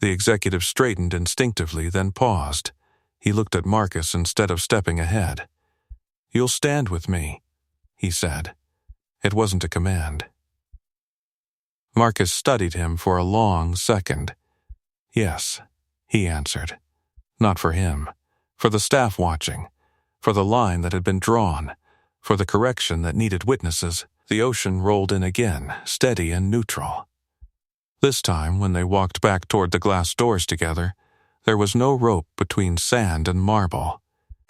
The executive straightened instinctively, then paused. He looked at Marcus instead of stepping ahead. You'll stand with me, he said. It wasn't a command. Marcus studied him for a long second. Yes, he answered. Not for him. For the staff watching. For the line that had been drawn. For the correction that needed witnesses. The ocean rolled in again, steady and neutral. This time, when they walked back toward the glass doors together, there was no rope between sand and marble,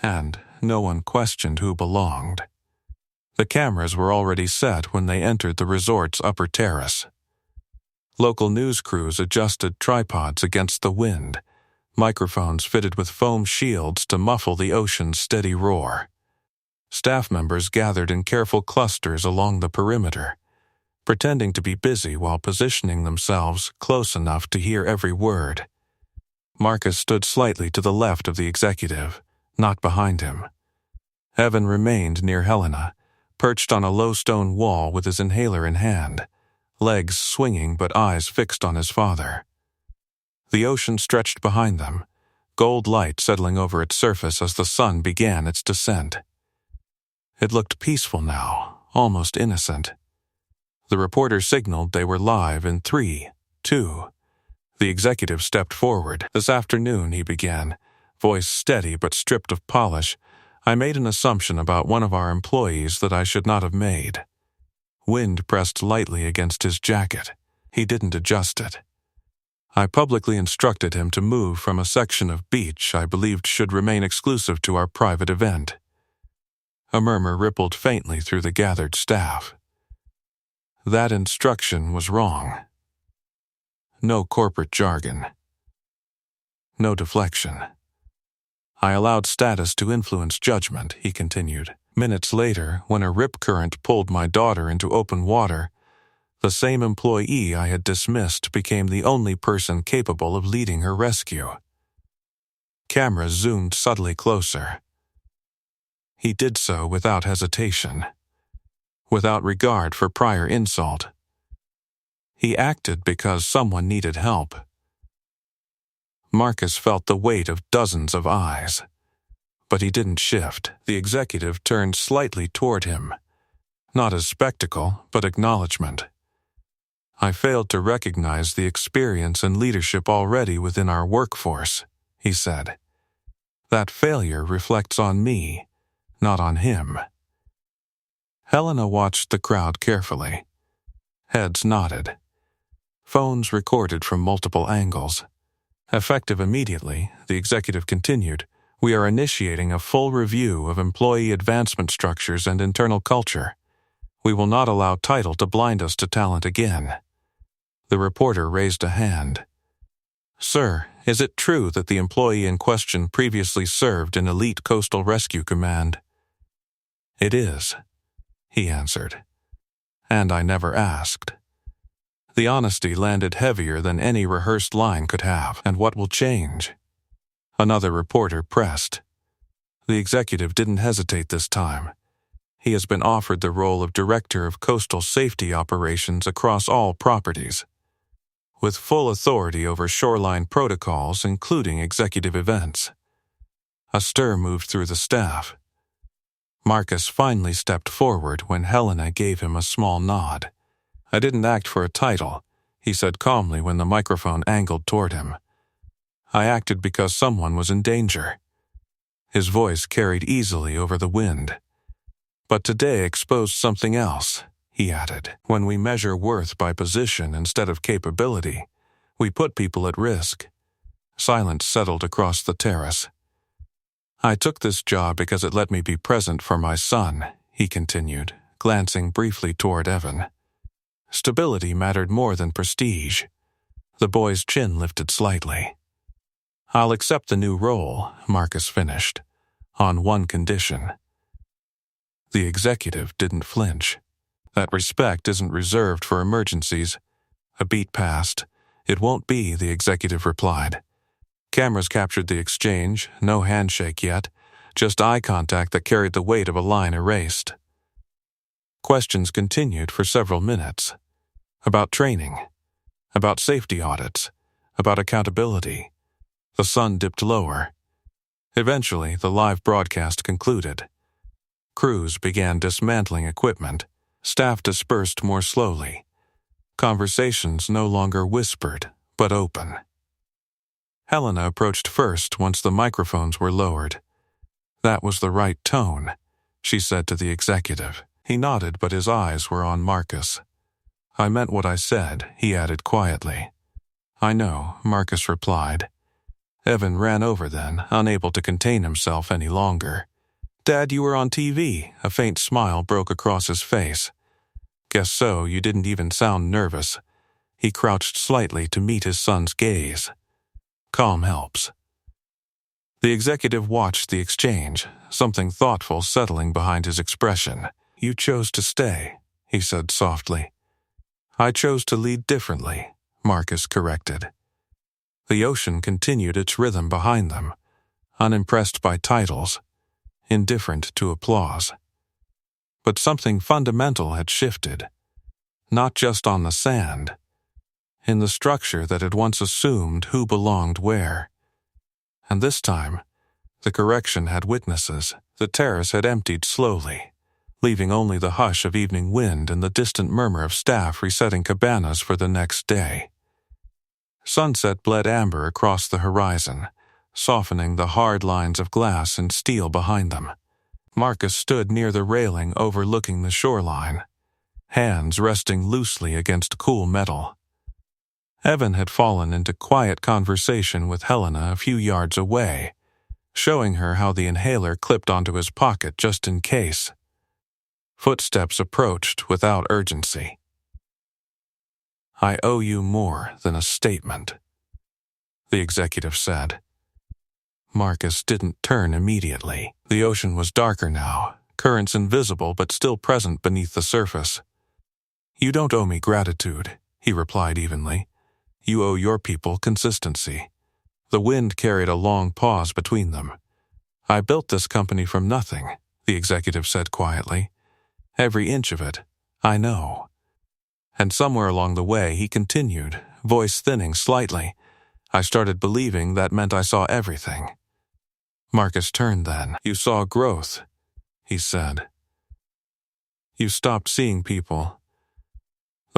and no one questioned who belonged. The cameras were already set when they entered the resort's upper terrace. Local news crews adjusted tripods against the wind, microphones fitted with foam shields to muffle the ocean's steady roar. Staff members gathered in careful clusters along the perimeter, pretending to be busy while positioning themselves close enough to hear every word. Marcus stood slightly to the left of the executive, not behind him. Evan remained near Helena, perched on a low stone wall with his inhaler in hand, legs swinging but eyes fixed on his father. The ocean stretched behind them, gold light settling over its surface as the sun began its descent. It looked peaceful now, almost innocent. The reporter signaled they were live in 3, 2. The executive stepped forward. This afternoon, he began, voice steady but stripped of polish, I made an assumption about one of our employees that I should not have made. Wind pressed lightly against his jacket. He didn't adjust it. I publicly instructed him to move from a section of beach I believed should remain exclusive to our private event. A murmur rippled faintly through the gathered staff. That instruction was wrong. No corporate jargon. No deflection. I allowed status to influence judgment, he continued. Minutes later, when a rip current pulled my daughter into open water, the same employee I had dismissed became the only person capable of leading her rescue. Cameras zoomed subtly closer. He did so without hesitation, without regard for prior insult. He acted because someone needed help. Marcus felt the weight of dozens of eyes, but he didn't shift. The executive turned slightly toward him, not as spectacle, but acknowledgement. I failed to recognize the experience and leadership already within our workforce, he said. That failure reflects on me, not on him. Helena watched the crowd carefully. Heads nodded. Phones recorded from multiple angles. Effective immediately, the executive continued, we are initiating a full review of employee advancement structures and internal culture. We will not allow title to blind us to talent again. The reporter raised a hand. Sir, is it true that the employee in question previously served in Elite Coastal Rescue Command? It is, he answered. And I never asked. The honesty landed heavier than any rehearsed line could have. And what will change? Another reporter pressed. The executive didn't hesitate this time. He has been offered the role of Director of Coastal Safety Operations across all properties, with full authority over shoreline protocols, including executive events. A stir moved through the staff. Marcus finally stepped forward when Helena gave him a small nod. I didn't act for a title, he said calmly when the microphone angled toward him. I acted because someone was in danger. His voice carried easily over the wind. But today exposed something else, he added. When we measure worth by position instead of capability, we put people at risk. Silence settled across the terrace. I took this job because it let me be present for my son, he continued, glancing briefly toward Evan. Stability mattered more than prestige. The boy's chin lifted slightly. I'll accept the new role, Marcus finished, on one condition. The executive didn't flinch. That respect isn't reserved for emergencies. A beat passed. It won't be, the executive replied. Cameras captured the exchange, no handshake yet, just eye contact that carried the weight of a line erased. Questions continued for several minutes. About training, about safety audits, about accountability. The sun dipped lower. Eventually, the live broadcast concluded. Crews began dismantling equipment. Staff dispersed more slowly. Conversations no longer whispered, but open. Helena approached first once the microphones were lowered. That was the right tone, she said to the executive. He nodded, but his eyes were on Marcus. I meant what I said, he added quietly. I know, Marcus replied. Evan ran over then, unable to contain himself any longer. Dad, you were on TV. A faint smile broke across his face. Guess so, you didn't even sound nervous. He crouched slightly to meet his son's gaze. Calm helps. The executive watched the exchange, something thoughtful settling behind his expression. You chose to stay, he said softly. I chose to lead differently, Marcus corrected. The ocean continued its rhythm behind them, unimpressed by titles, indifferent to applause. But something fundamental had shifted, not just on the sand, in the structure that had once assumed who belonged where. And this time, the correction had witnesses. The terrace had emptied slowly, leaving only the hush of evening wind and the distant murmur of staff resetting cabanas for the next day. Sunset bled amber across the horizon, softening the hard lines of glass and steel behind them. Marcus stood near the railing overlooking the shoreline, hands resting loosely against cool metal. Evan had fallen into quiet conversation with Helena a few yards away, showing her how the inhaler clipped onto his pocket just in case. Footsteps approached without urgency. I owe you more than a statement, the executive said. Marcus didn't turn immediately. The ocean was darker now, currents invisible but still present beneath the surface. You don't owe me gratitude, he replied evenly. You owe your people consistency. The wind carried a long pause between them. I built this company from nothing, the executive said quietly. Every inch of it, I know. And somewhere along the way, he continued, voice thinning slightly. I started believing that meant I saw everything. Marcus turned then. You saw growth, he said. You stopped seeing people.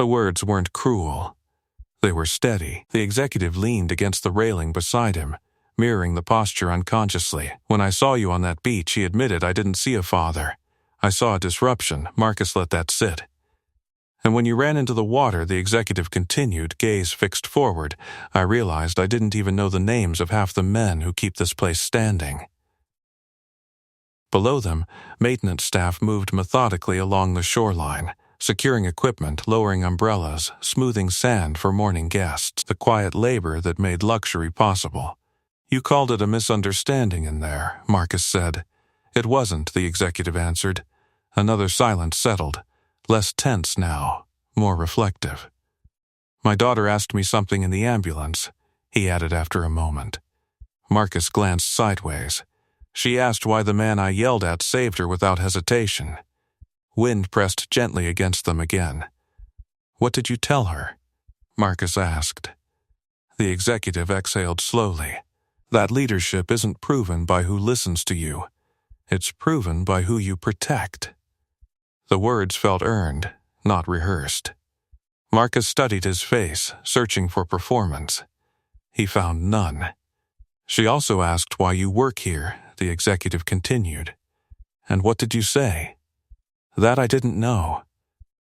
The words weren't cruel. They were steady. The executive leaned against the railing beside him, mirroring the posture unconsciously. When I saw you on that beach, he admitted, I didn't see a father. I saw a disruption. Marcus let that sit. And when you ran into the water, the executive continued, gaze fixed forward, I realized I didn't even know the names of half the men who keep this place standing. Below them, maintenance staff moved methodically along the shoreline, securing equipment, lowering umbrellas, smoothing sand for morning guests, the quiet labor that made luxury possible. You called it a misunderstanding in there, Marcus said. It wasn't, the executive answered. Another silence settled, less tense now, more reflective. My daughter asked me something in the ambulance, he added after a moment. Marcus glanced sideways. She asked why the man I yelled at saved her without hesitation. Wind pressed gently against them again. What did you tell her? Marcus asked. The executive exhaled slowly. That leadership isn't proven by who listens to you. It's proven by who you protect. The words felt earned, not rehearsed. Marcus studied his face, searching for performance. He found none. She also asked why you work here, the executive continued. And what did you say? That I didn't know.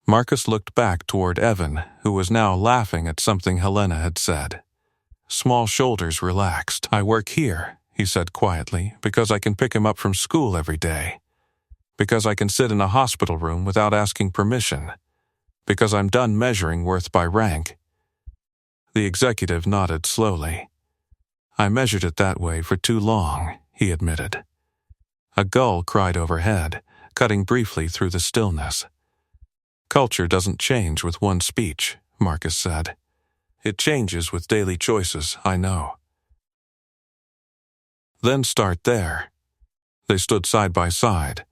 Marcus looked back toward Evan, who was now laughing at something Helena had said. Small shoulders relaxed. I work here, he said quietly, because I can pick him up from school every day. Because I can sit in a hospital room without asking permission. Because I'm done measuring worth by rank. The executive nodded slowly. I measured it that way for too long, he admitted. A gull cried overhead, cutting briefly through the stillness. Culture doesn't change with one speech, Marcus said. It changes with daily choices, I know. Then start there. They stood side by side,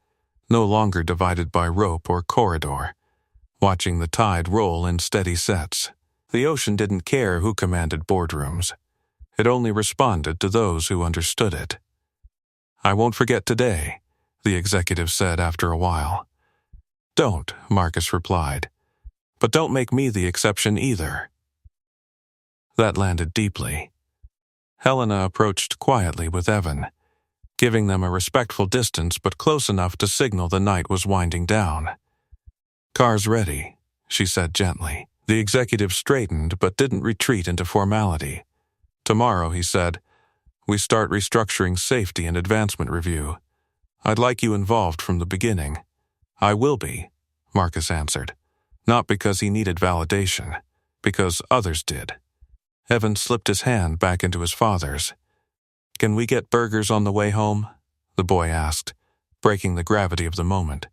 no longer divided by rope or corridor, watching the tide roll in steady sets. The ocean didn't care who commanded boardrooms. It only responded to those who understood it. I won't forget today, the executive said after a while. Don't, Marcus replied. But don't make me the exception either. That landed deeply. Helena approached quietly with Evan, giving them a respectful distance but close enough to signal the night was winding down. Car's ready, she said gently. The executive straightened but didn't retreat into formality. Tomorrow, he said, we start restructuring safety and advancement review. I'd like you involved from the beginning. I will be, Marcus answered. Not because he needed validation, because others did. Evan slipped his hand back into his father's. Can we get burgers on the way home? The boy asked, breaking the gravity of the moment.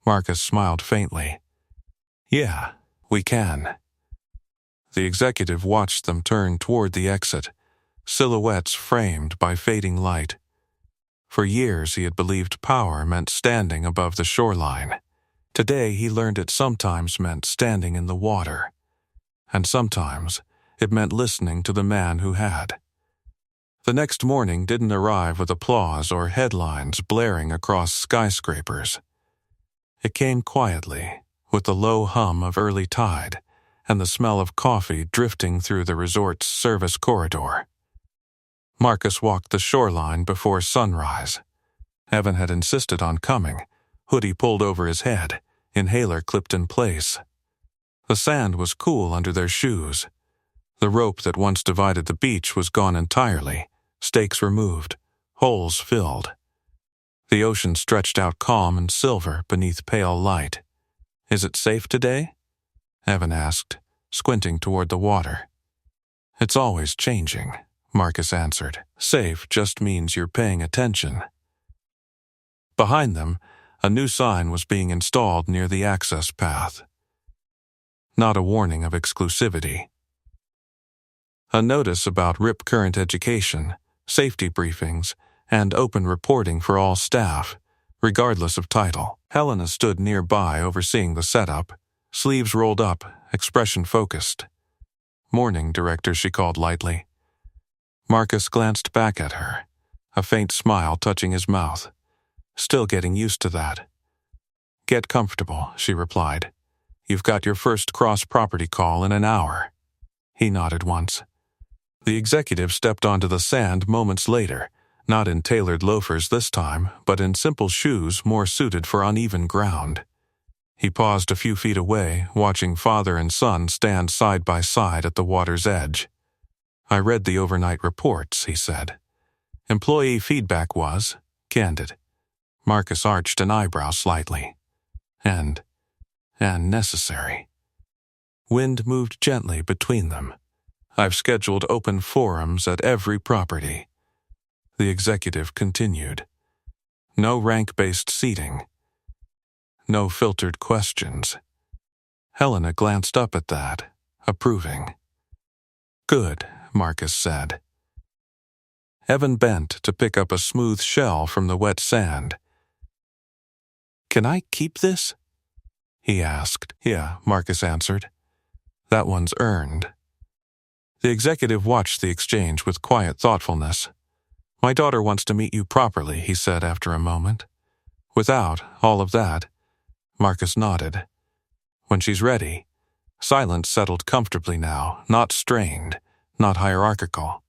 Marcus smiled faintly. Yeah, we can. The executive watched them turn toward the exit, silhouettes framed by fading light. For years he had believed power meant standing above the shoreline. Today he learned it sometimes meant standing in the water. And sometimes it meant listening to the man who had. The next morning didn't arrive with applause or headlines blaring across skyscrapers. It came quietly, with the low hum of early tide and the smell of coffee drifting through the resort's service corridor. Marcus walked the shoreline before sunrise. Evan had insisted on coming, hoodie pulled over his head, inhaler clipped in place. The sand was cool under their shoes. The rope that once divided the beach was gone entirely, stakes removed, holes filled. The ocean stretched out calm and silver beneath pale light. Is it safe today? Evan asked, squinting toward the water. It's always changing, Marcus answered. Safe just means you're paying attention. Behind them, a new sign was being installed near the access path. Not a warning of exclusivity. A notice about RIP current education, safety briefings, and open reporting for all staff, regardless of title. Helena stood nearby overseeing the setup, sleeves rolled up, expression focused. Morning, Director, she called lightly. Marcus glanced back at her, a faint smile touching his mouth. Still getting used to that. Get comfortable, she replied. you've got your first cross-property call in an hour." He nodded once. The executive stepped onto the sand moments later, not in tailored loafers this time, but in simple shoes more suited for uneven ground. He paused a few feet away, watching father and son stand side by side at the water's edge. "I read the overnight reports," he said. Employee feedback was candid. Marcus arched an eyebrow slightly. And necessary. Wind moved gently between them. "I've scheduled open forums at every property." The executive continued. "No rank-based seating. No filtered questions." Helena glanced up at that, approving. "Good," Marcus said. Evan bent to pick up a smooth shell from the wet sand. "Can I keep this?" he asked. "Yeah," Marcus answered. "That one's earned." The executive watched the exchange with quiet thoughtfulness. "My daughter wants to meet you properly," he said after a moment. "Without all of that," Marcus nodded. "When she's ready." Silence settled comfortably now, not strained, not hierarchical.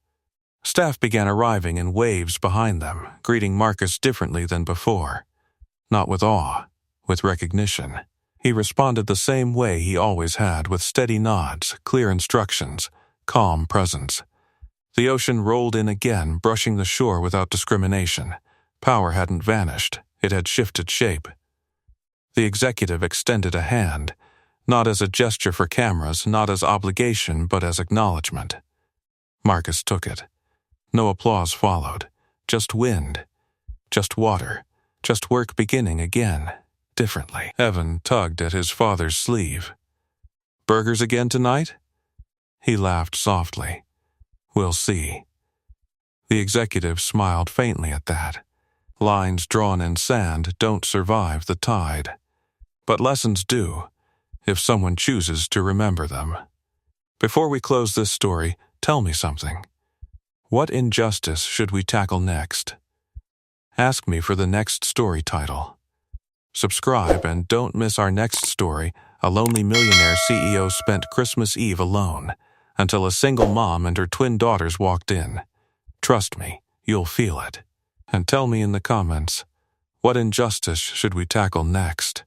Staff began arriving in waves behind them, greeting Marcus differently than before. Not with awe, with recognition. He responded the same way he always had, with steady nods, clear instructions, calm presence. The ocean rolled in again, brushing the shore without discrimination. Power hadn't vanished, it had shifted shape. The executive extended a hand, not as a gesture for cameras, not as obligation, but as acknowledgement. Marcus took it. No applause followed, just wind, just water, just work beginning again, differently. Evan tugged at his father's sleeve. "Burgers again tonight?" He laughed softly. "We'll see." The executive smiled faintly at that. Lines drawn in sand don't survive the tide. But lessons do, if someone chooses to remember them. Before we close this story, tell me something. What injustice should we tackle next? Ask me for the next story title. Subscribe and don't miss our next story. A lonely millionaire CEO spent Christmas Eve alone until a single mom and her twin daughters walked in. Trust me, you'll feel it. And tell me in the comments, what injustice should we tackle next?